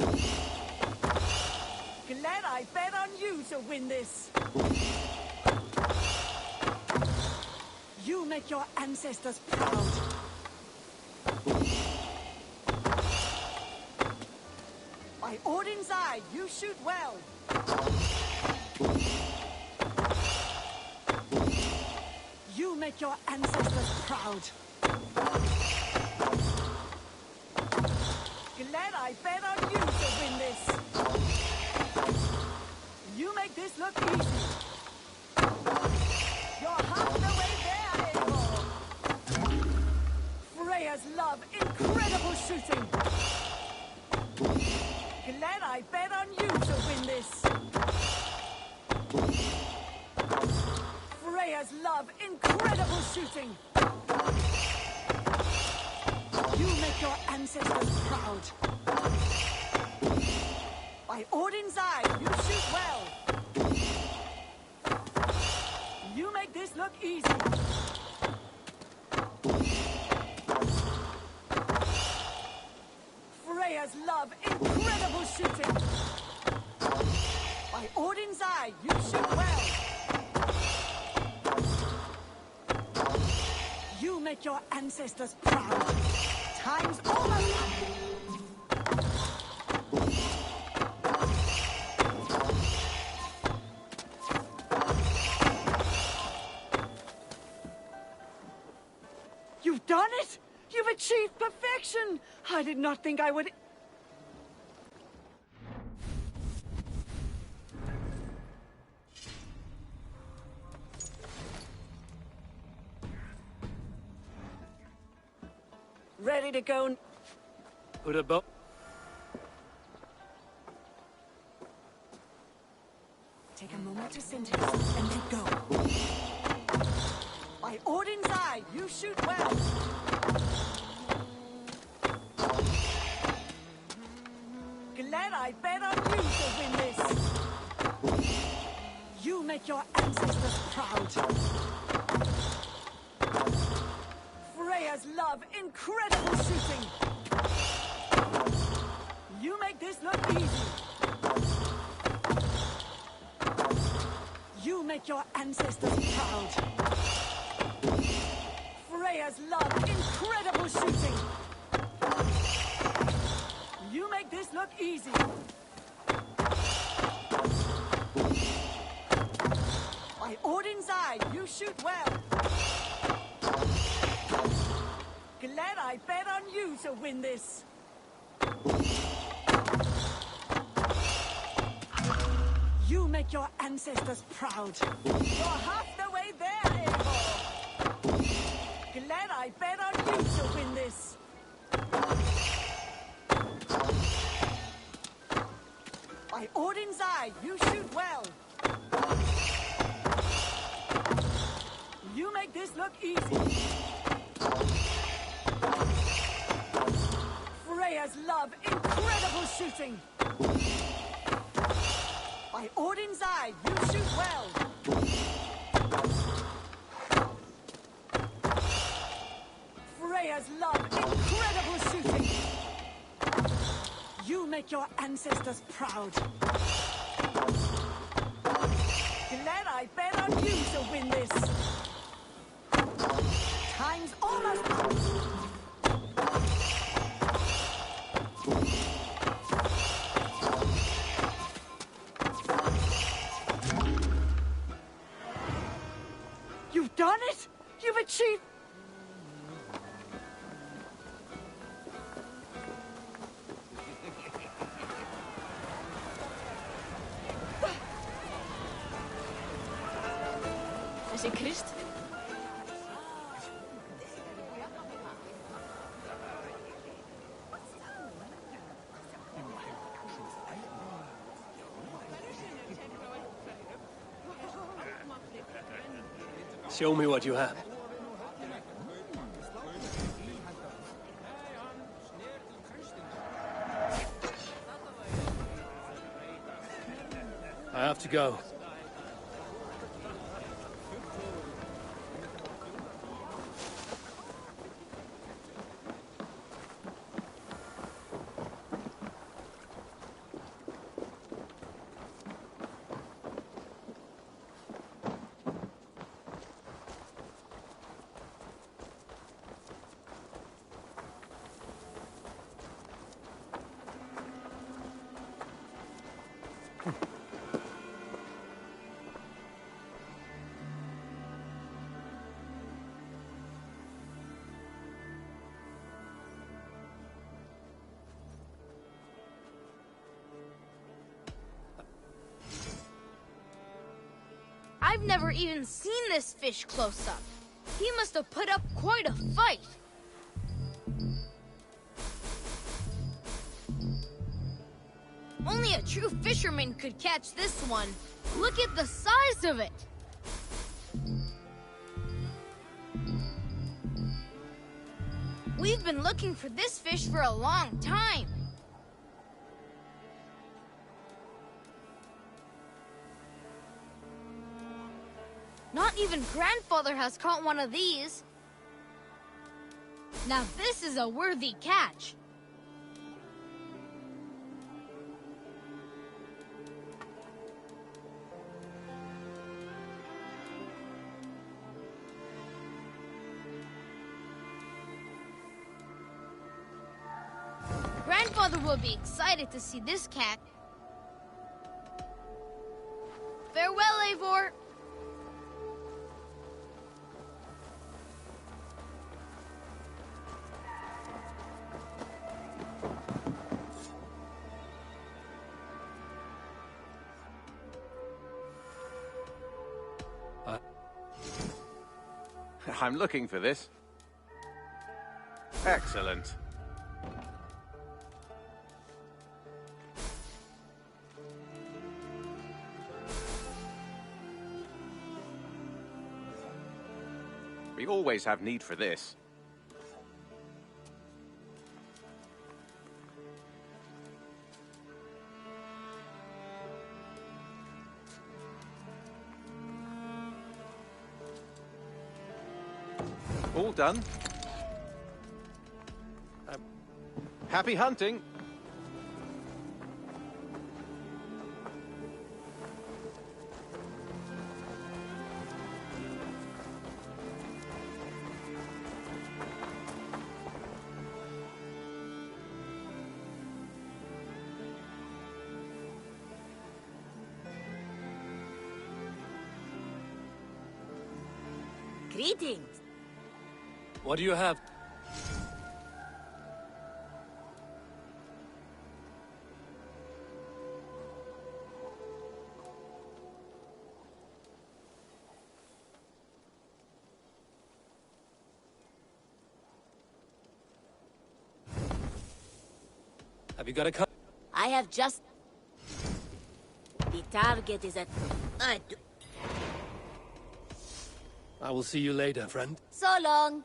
Glad I bet on you to win this. You make your ancestors proud. By Odin's eye, you shoot well. You make your ancestors proud. Glad I bet on you to win this. You make this look easy. You're half the way there, Eivor. Freya's love, incredible shooting. Glad I bet on you to win this. Freya's love, incredible shooting. You make your ancestors proud. By Odin's eye, you shoot well. You make this look easy. Freya's love, incredible shooting. By Odin's eye, you shoot well. You make your ancestors proud. Time's almost up. You've done it! You've achieved perfection! I did not think I would... Ready to go... Put a boat. Take a moment to center yourself and let go. By Odin's eye, you shoot well. Glad I bet on you to win this. You make your ancestors proud. Freya's love, incredible shooting. You make this look easy. You make your ancestors proud. Freya's love, incredible shooting. You make this look easy. By Odin's eye, you shoot well. Glad I bet on you to win this. You make your ancestors proud. You're half the way there, Eivor. Glad I bet on you to win this. By Odin's eye, you shoot well. You make this look easy. Freya's love, incredible shooting. By Odin's eye, you shoot well. Freya's love, incredible shooting. You make your ancestors proud. Glad I bet on you to win this. Time's almost up. You've done it! You've achieved... Þessi Krist... Show me what you have. to go. I've never even seen this fish close up. He must have put up quite a fight. Only a true fisherman could catch this one. Look at the size of it. We've been looking for this fish for a long time. Not even Grandfather has caught one of these. Now this is a worthy catch. Grandfather will be excited to see this cat. Farewell, Eivor. I'm looking for this. Excellent. We always have need for this. All done. Happy hunting. Greetings. What do you have? Have you got a cut? I have just... The target is at... I will see you later, friend. So long.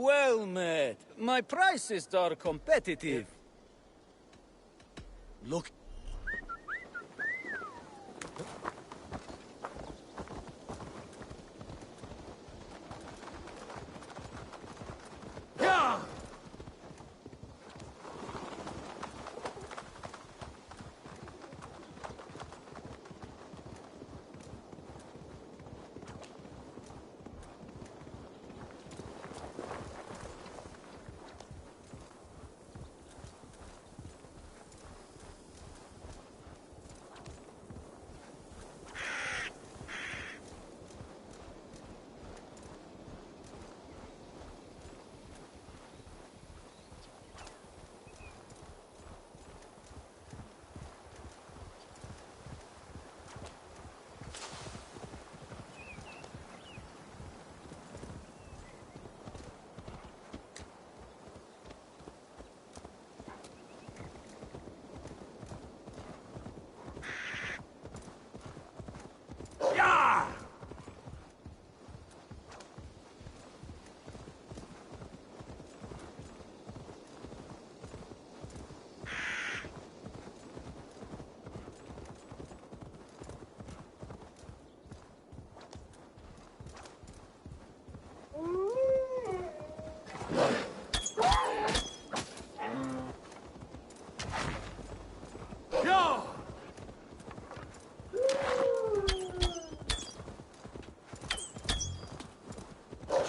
Well met. My prices are competitive. Look. Yeah! Yeah!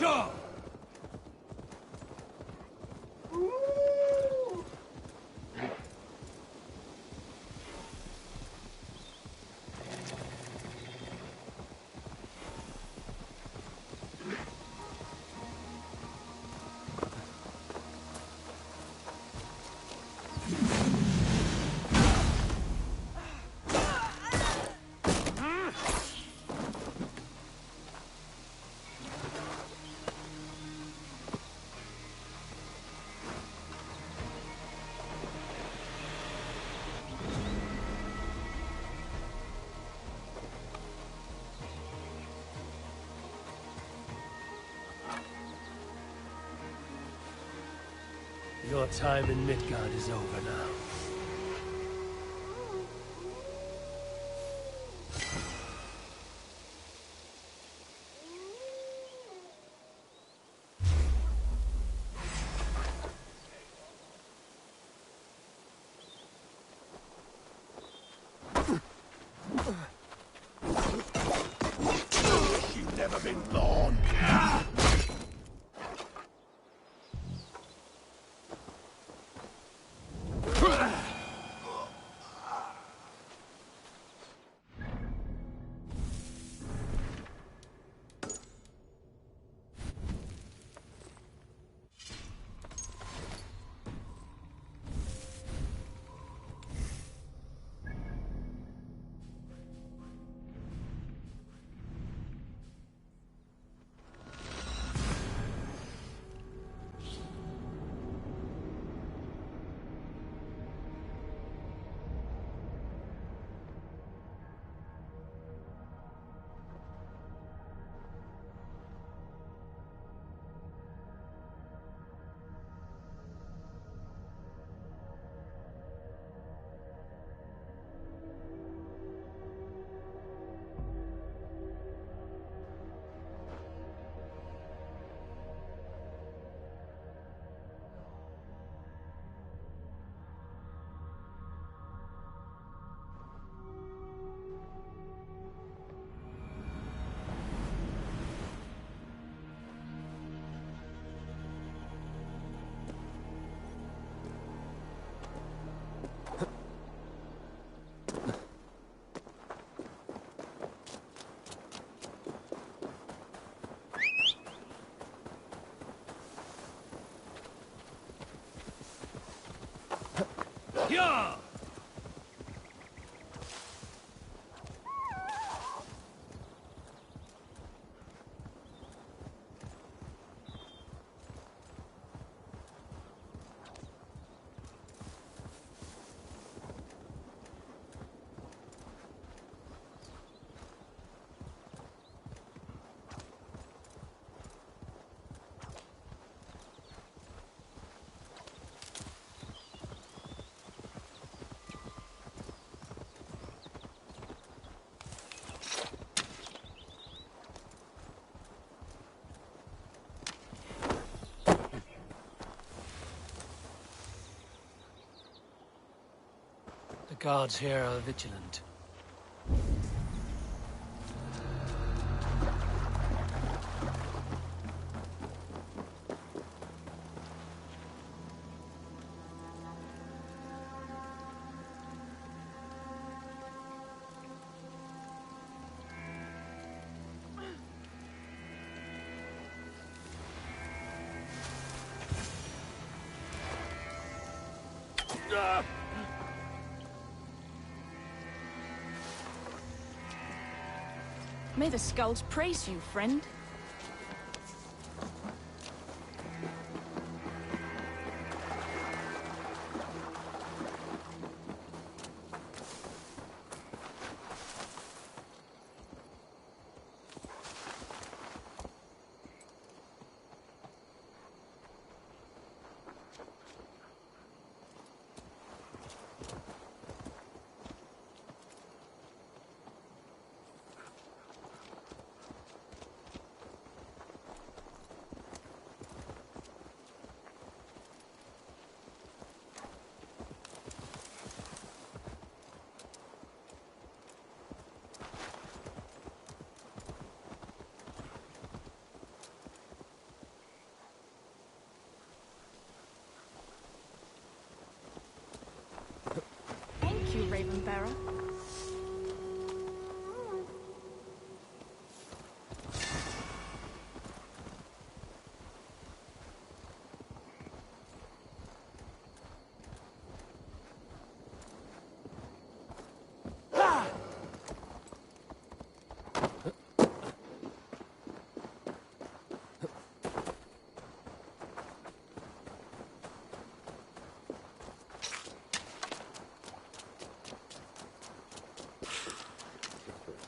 Yeah! Your time in Midgard is over now. You've never been born. Yeah! guards here are vigilant. May the skulls praise you, friend. Thank you, Ravenbearer.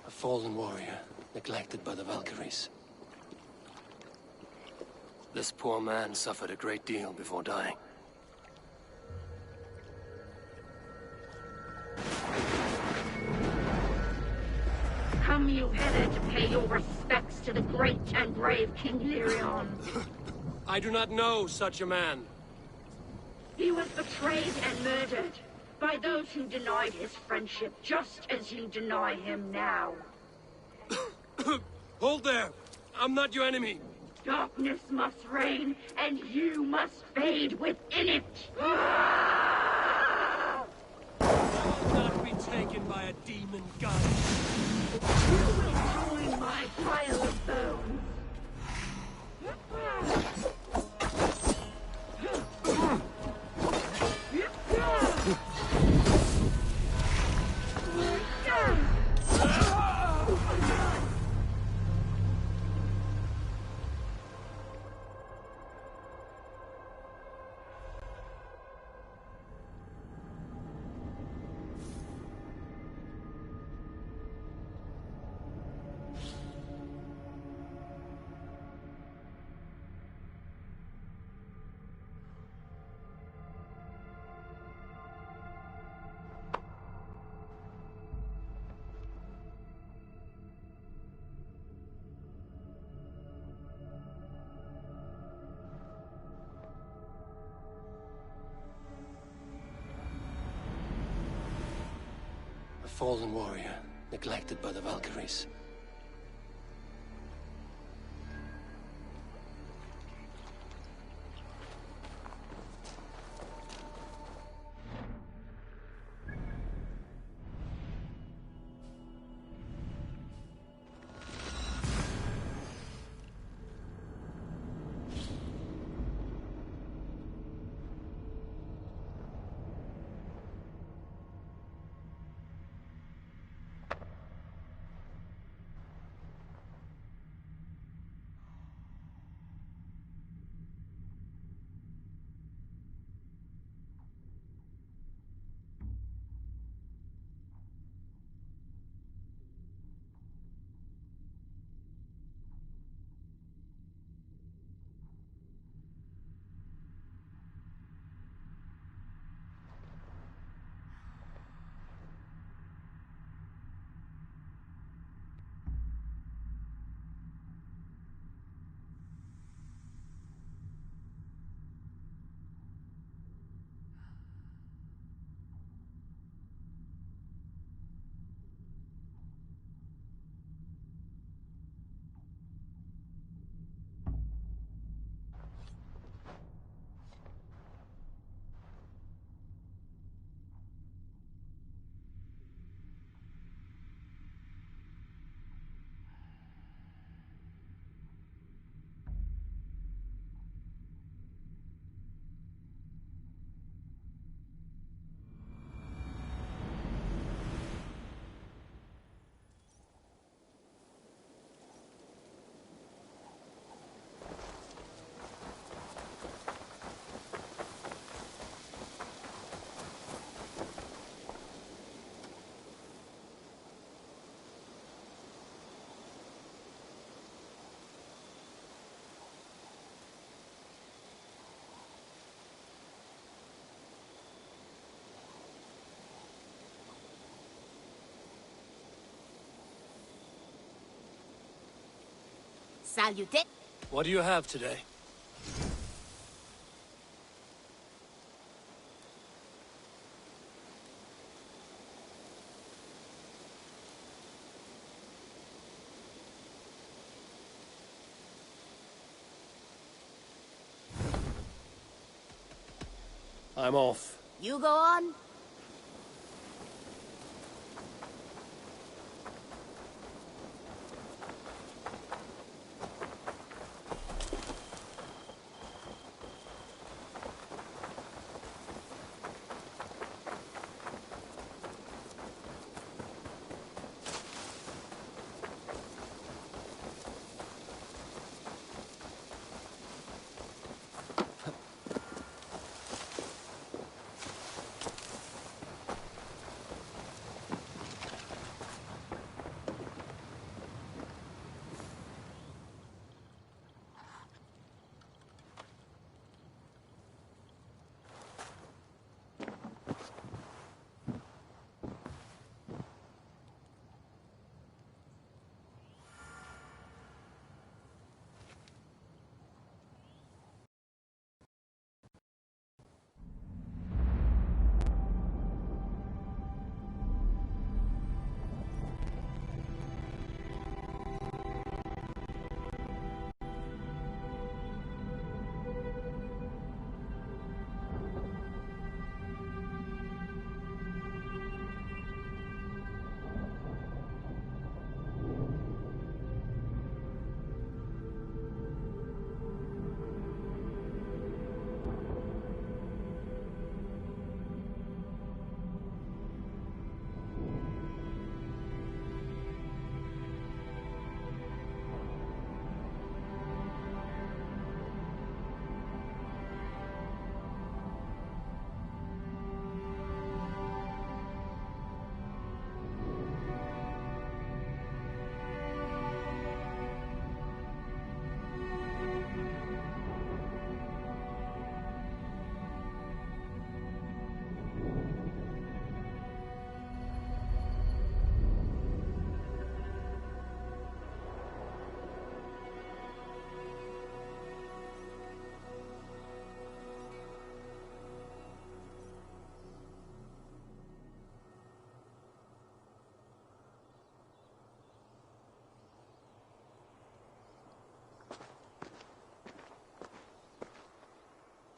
Fallen warrior, neglected by the Valkyries. This poor man suffered a great deal before dying. Come you hither to pay your respects to the great and brave King Lyrion. I do not know such a man. He was betrayed and murdered by those who denied his friendship, just as you deny him now. Hold there! I'm not your enemy! Darkness must reign, and you must fade within it! I will not be taken by a demon god. You will join my pile of bones. A fallen warrior, neglected by the Valkyries. Salute. What do you have today? I'm off. You go on.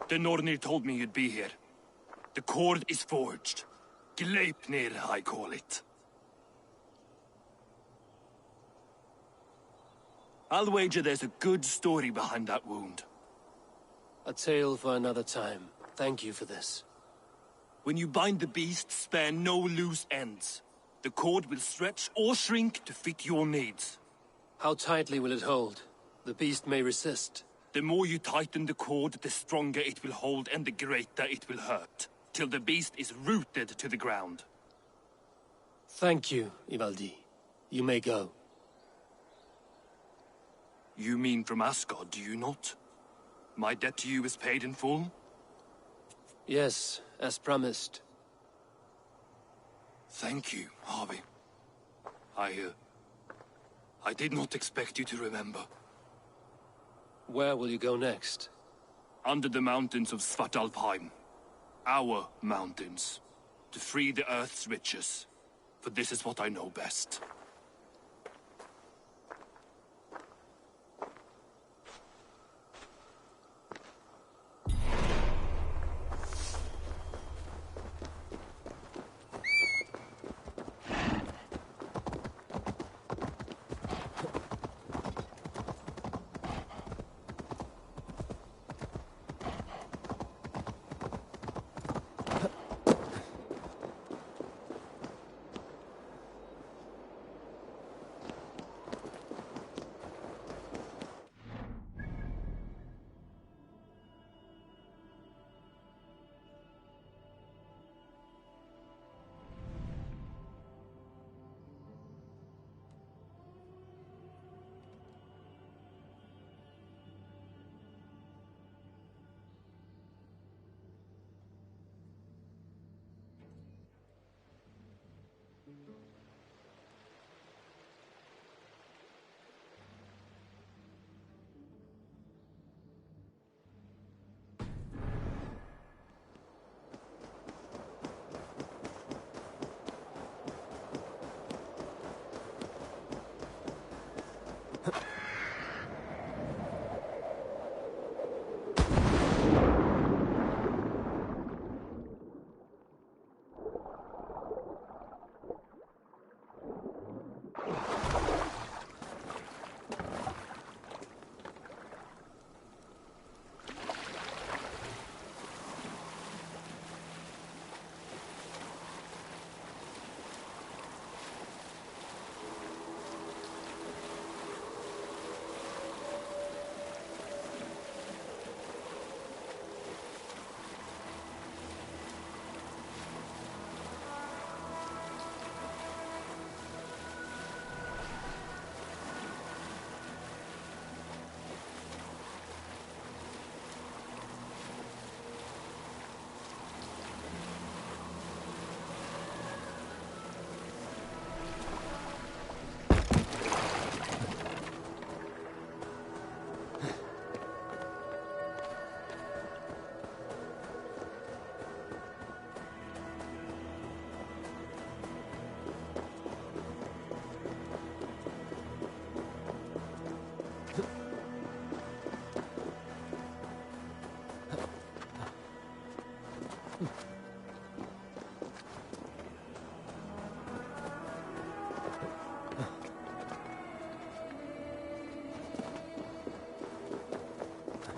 The Nornir told me you'd be here. The cord is forged. Gleipnir, I call it. I'll wager there's a good story behind that wound. A tale for another time. Thank you for this. When you bind the beast, spare no loose ends. The cord will stretch or shrink to fit your needs. How tightly will it hold? The beast may resist. The more you tighten the cord, the stronger it will hold and the greater it will hurt, till the beast is rooted to the ground. Thank you, Ivaldi. You may go. You mean from Asgard, do you not? My debt to you is paid in full? Yes, as promised. Thank you, Harvey. I did not expect you to remember. Where will you go next? Under the mountains of Svartalfheim. Our mountains. To free the Earth's riches. For this is what I know best.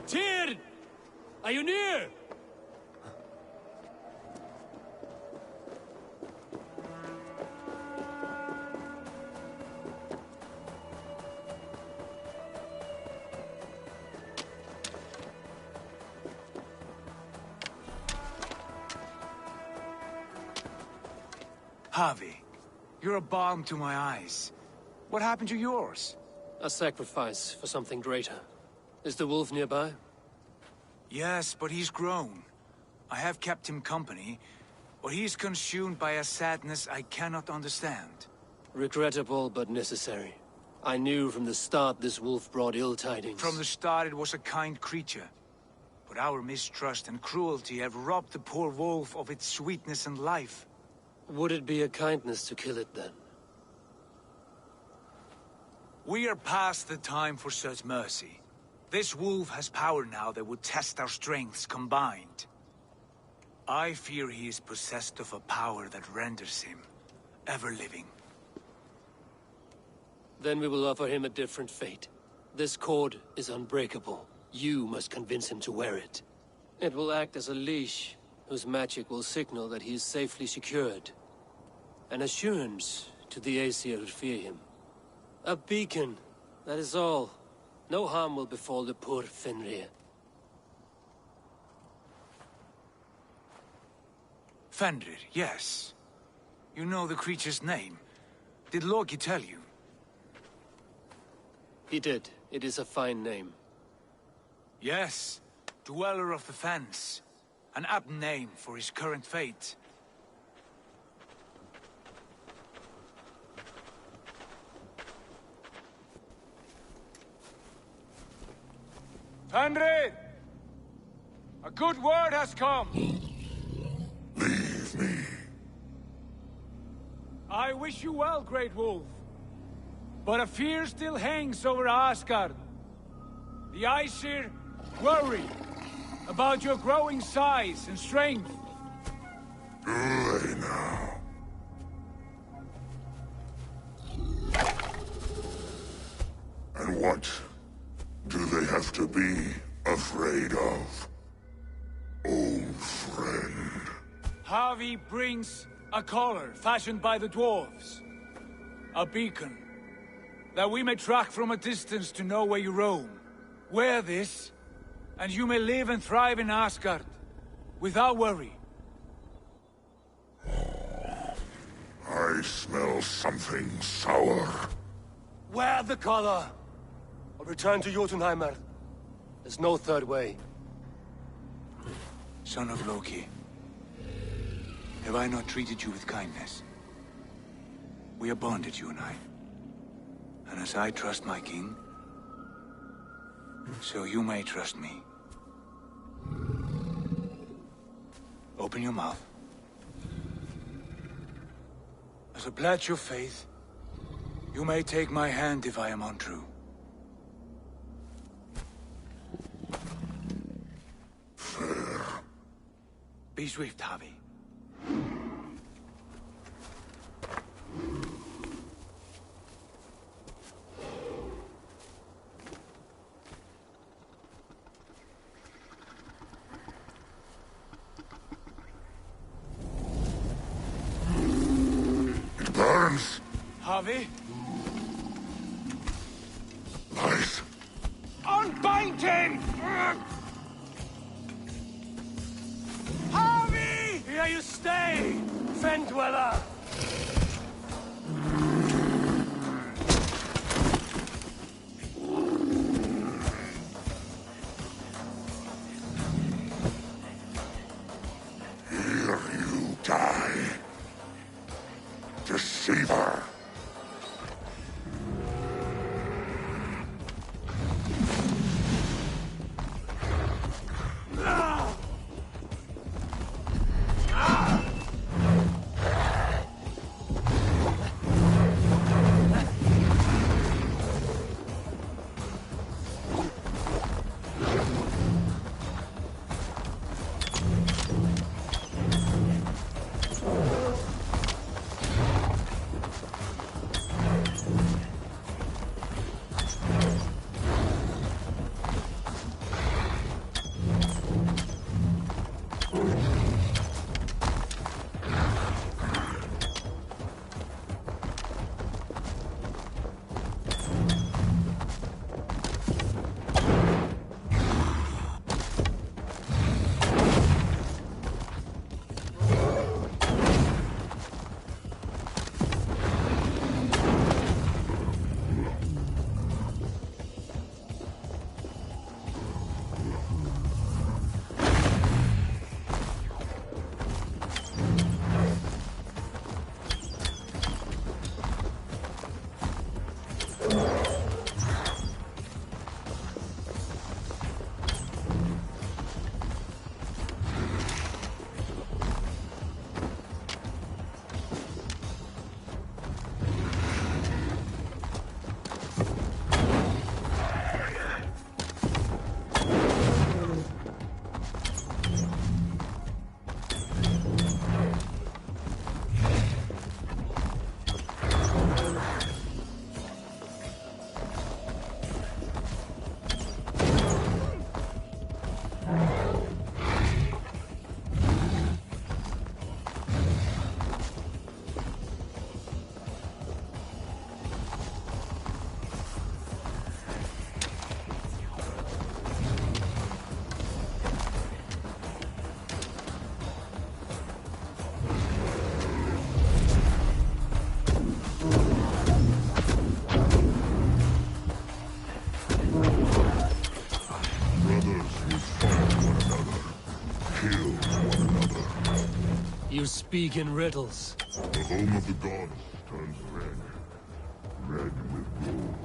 Tyr! Are you near? Harvey, you're a balm to my eyes. What happened to yours? A sacrifice for something greater. Is the wolf nearby? Yes, but he's grown. I have kept him company, but he's consumed by a sadness I cannot understand. Regrettable, but necessary. I knew from the start this wolf brought ill tidings. From the start it was a kind creature. But our mistrust and cruelty have robbed the poor wolf of its sweetness and life. Would it be a kindness to kill it, then? We are past the time for such mercy. This wolf has power now that would test our strengths combined. I fear he is possessed of a power that renders him ever-living. Then we will offer him a different fate. This cord is unbreakable. You must convince him to wear it. It will act as a leash, whose magic will signal that he is safely secured. An assurance to the Aesir who fear him. A beacon, that is all. No harm will befall the poor Fenrir. Fenrir, yes. You know the creature's name. Did Loki tell you? He did. It is a fine name. Yes. Dweller of the Fens. An apt name for his current fate. Fenrir! A good word has come! Leave me. I wish you well, Great Wolf. But a fear still hangs over Asgard. The Aesir worry about your growing size and strength. Do they now? And what do they have to be afraid of? Old friend. Harvey brings a collar fashioned by the dwarves. A beacon, that we may track from a distance to know where you roam. Wear this, and you may live and thrive in Asgard, without worry. I smell something sour. Wear the collar! Or return to Jotunheimer. There's no third way. Son of Loki, have I not treated you with kindness? We are bonded, you and I. And as I trust my king, so you may trust me. Open your mouth. As a pledge of faith, you may take my hand if I am untrue. Be swift, Harvey. It burns. Harvey? Lies. Unbind him! Harvey! Here you stay, Fen Dweller! Here you die. Deceiver. You speak in riddles. The home of the gods turns red. Red with gold.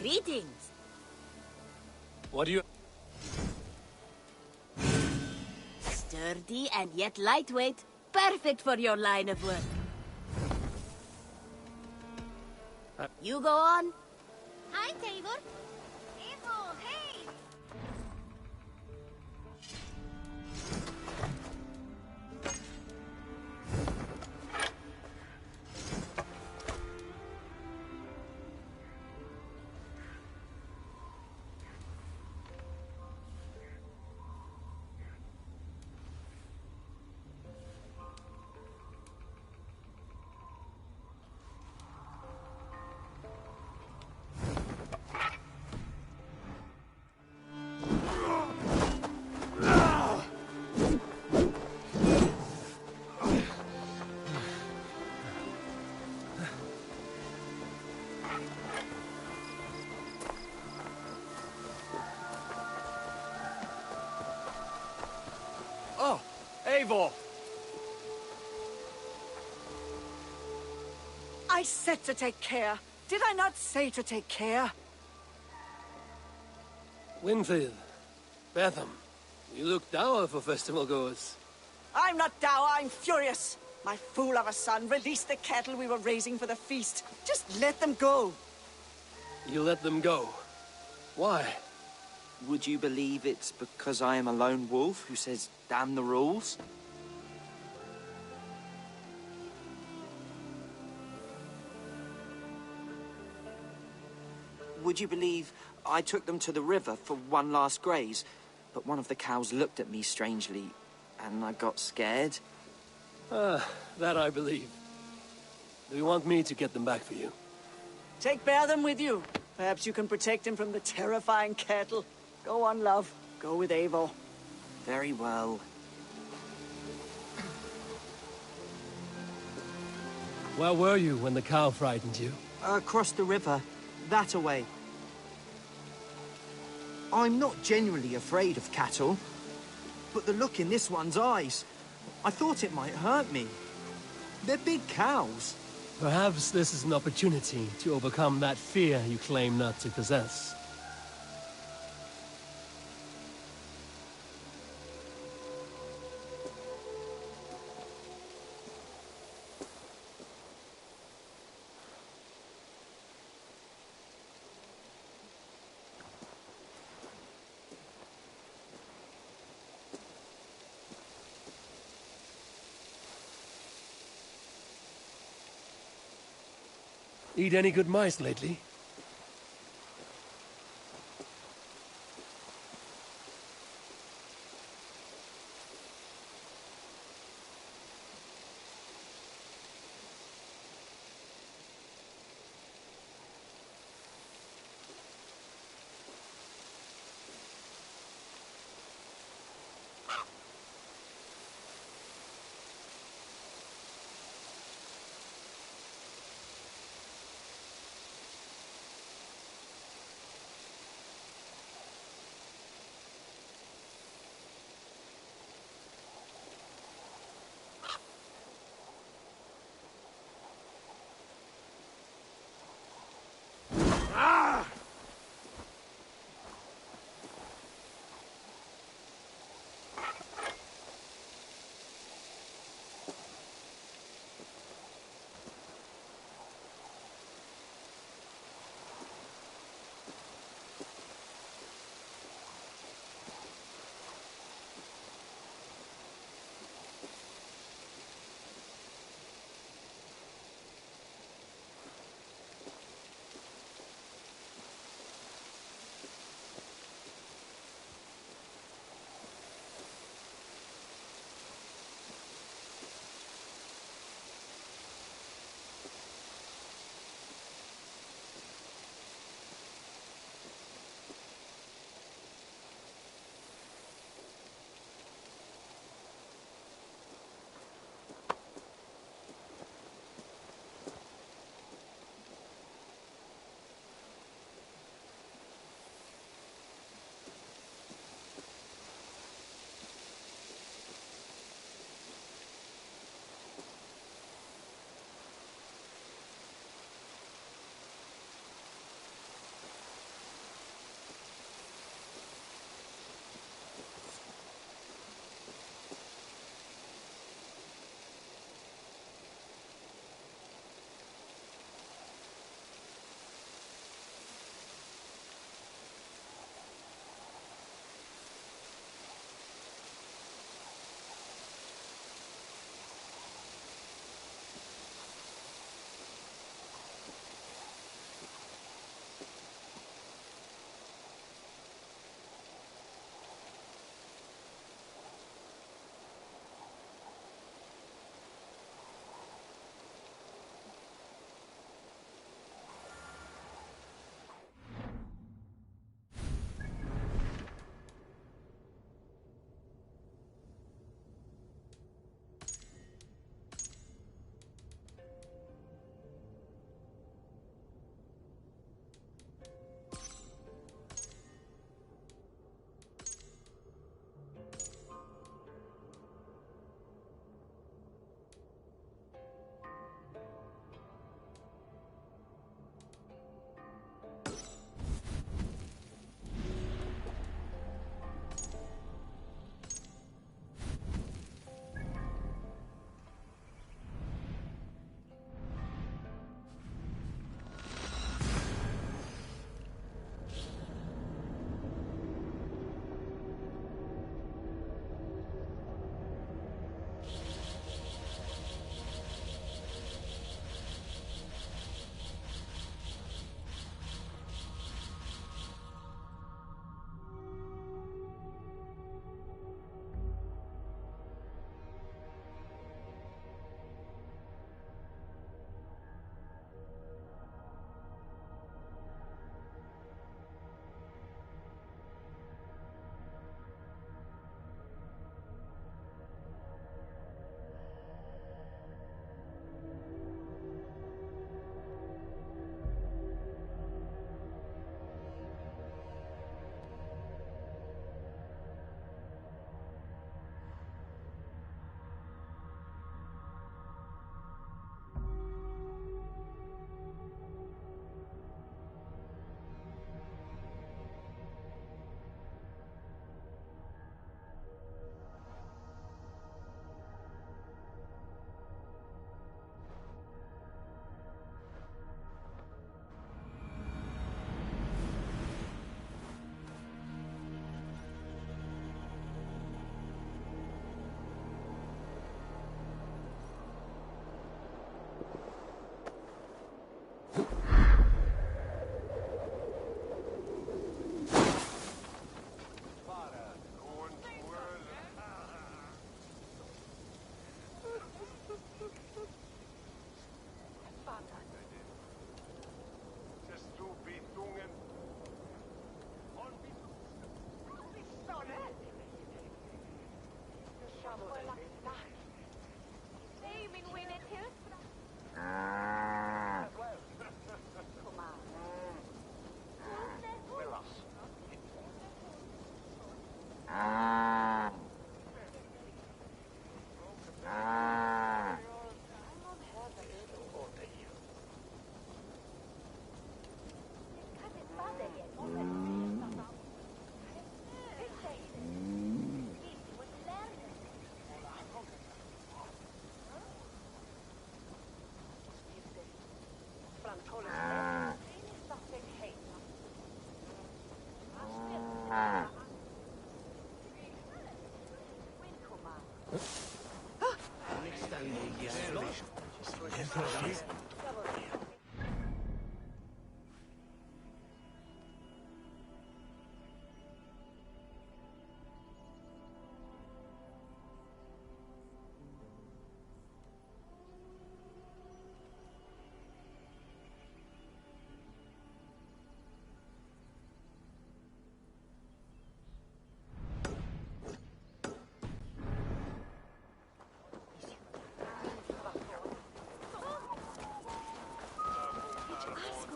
Greetings. What do you... Sturdy and yet lightweight. Perfect for your line of work. You go on. Hi, Tabor. Eivor, hey! Oh, Eivor! I said to take care. Did I not say to take care? Winfield, Betham, you look dour for festival goers. I'm not dour, I'm furious. My fool of a son released the cattle we were raising for the feast. Just let them go. You let them go. Why? Would you believe it's because I am a lone wolf who says, damn the rules? Would you believe I took them to the river for one last graze, but one of the cows looked at me strangely, and I got scared? That I believe. Do you want me to get them back for you? Take Betham with you. Perhaps you can protect him from the terrifying cattle. Go on, love. Go with Eivor. Very well. Where were you when the cow frightened you? Across the river. That away. I'm not genuinely afraid of cattle, but the look in this one's eyes, I thought it might hurt me. They're big cows. Perhaps this is an opportunity to overcome that fear you claim not to possess. Eat any good mice lately?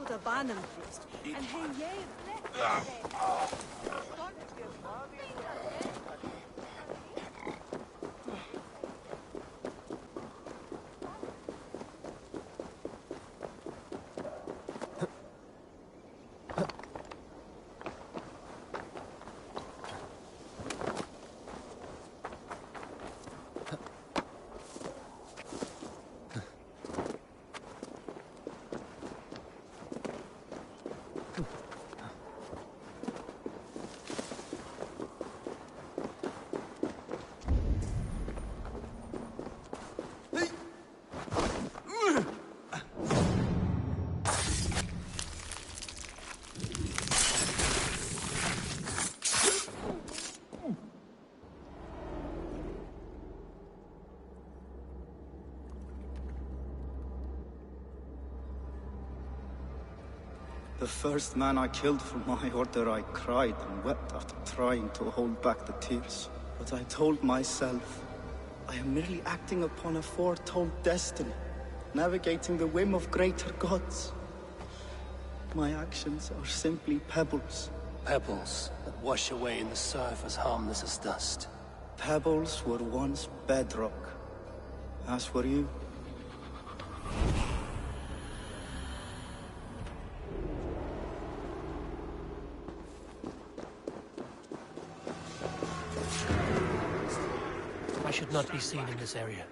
The Barnum first, and hey, The first man I killed for my order, I cried and wept after trying to hold back the tears. But I told myself, I am merely acting upon a foretold destiny, navigating the whim of greater gods. My actions are simply pebbles. Pebbles that wash away in the surf as harmless as dust. Pebbles were once bedrock, as were you. I should not be seen in this area.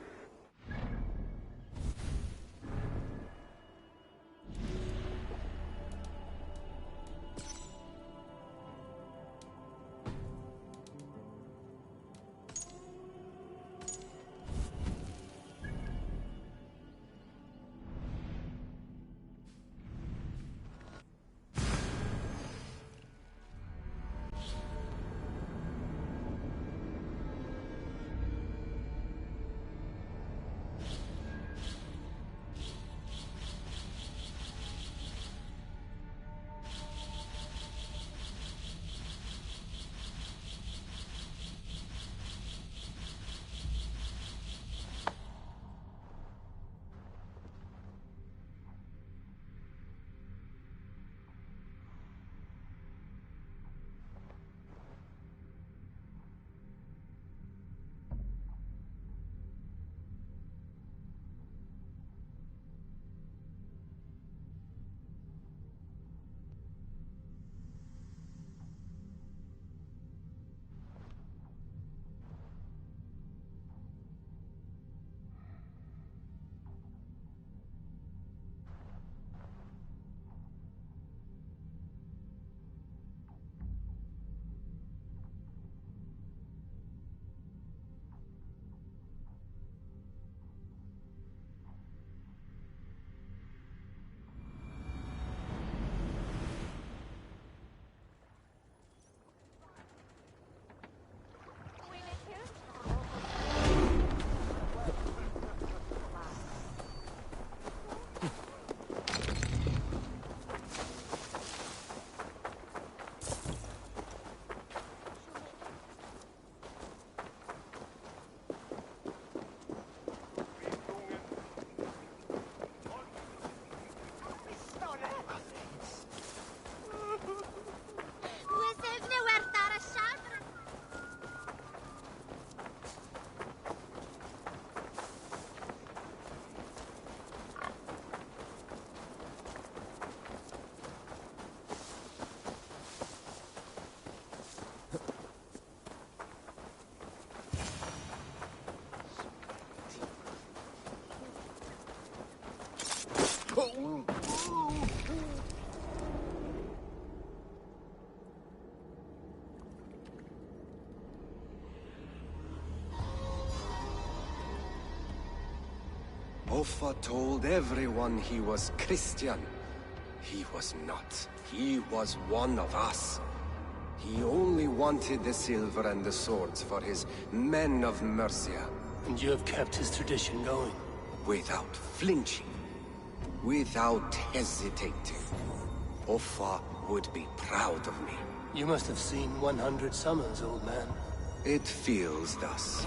Offa told everyone he was Christian. He was not. He was one of us. He only wanted the silver and the swords for his men of Mercia. And you have kept his tradition going? Without flinching. Without hesitating. Offa would be proud of me. You must have seen 100 summers, old man. It feels thus.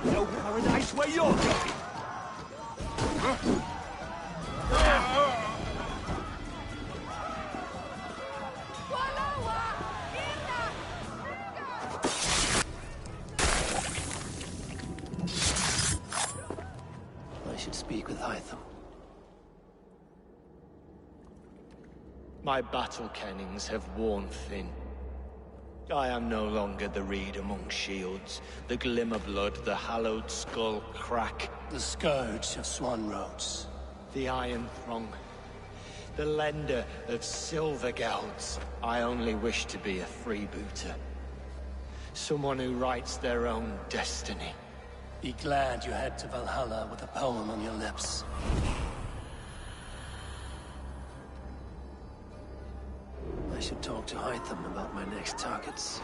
No paradise where you're going! I should speak with Hytham. My battle kennings have worn thin. I am no longer the reed among shields, the glimmer blood, the hallowed skull crack. The scourge of Swan Roads. The Iron Throng. The lender of silver gelds. I only wish to be a freebooter. Someone who writes their own destiny. Be glad you head to Valhalla with a poem on your lips. I should talk to Hytham about my next targets.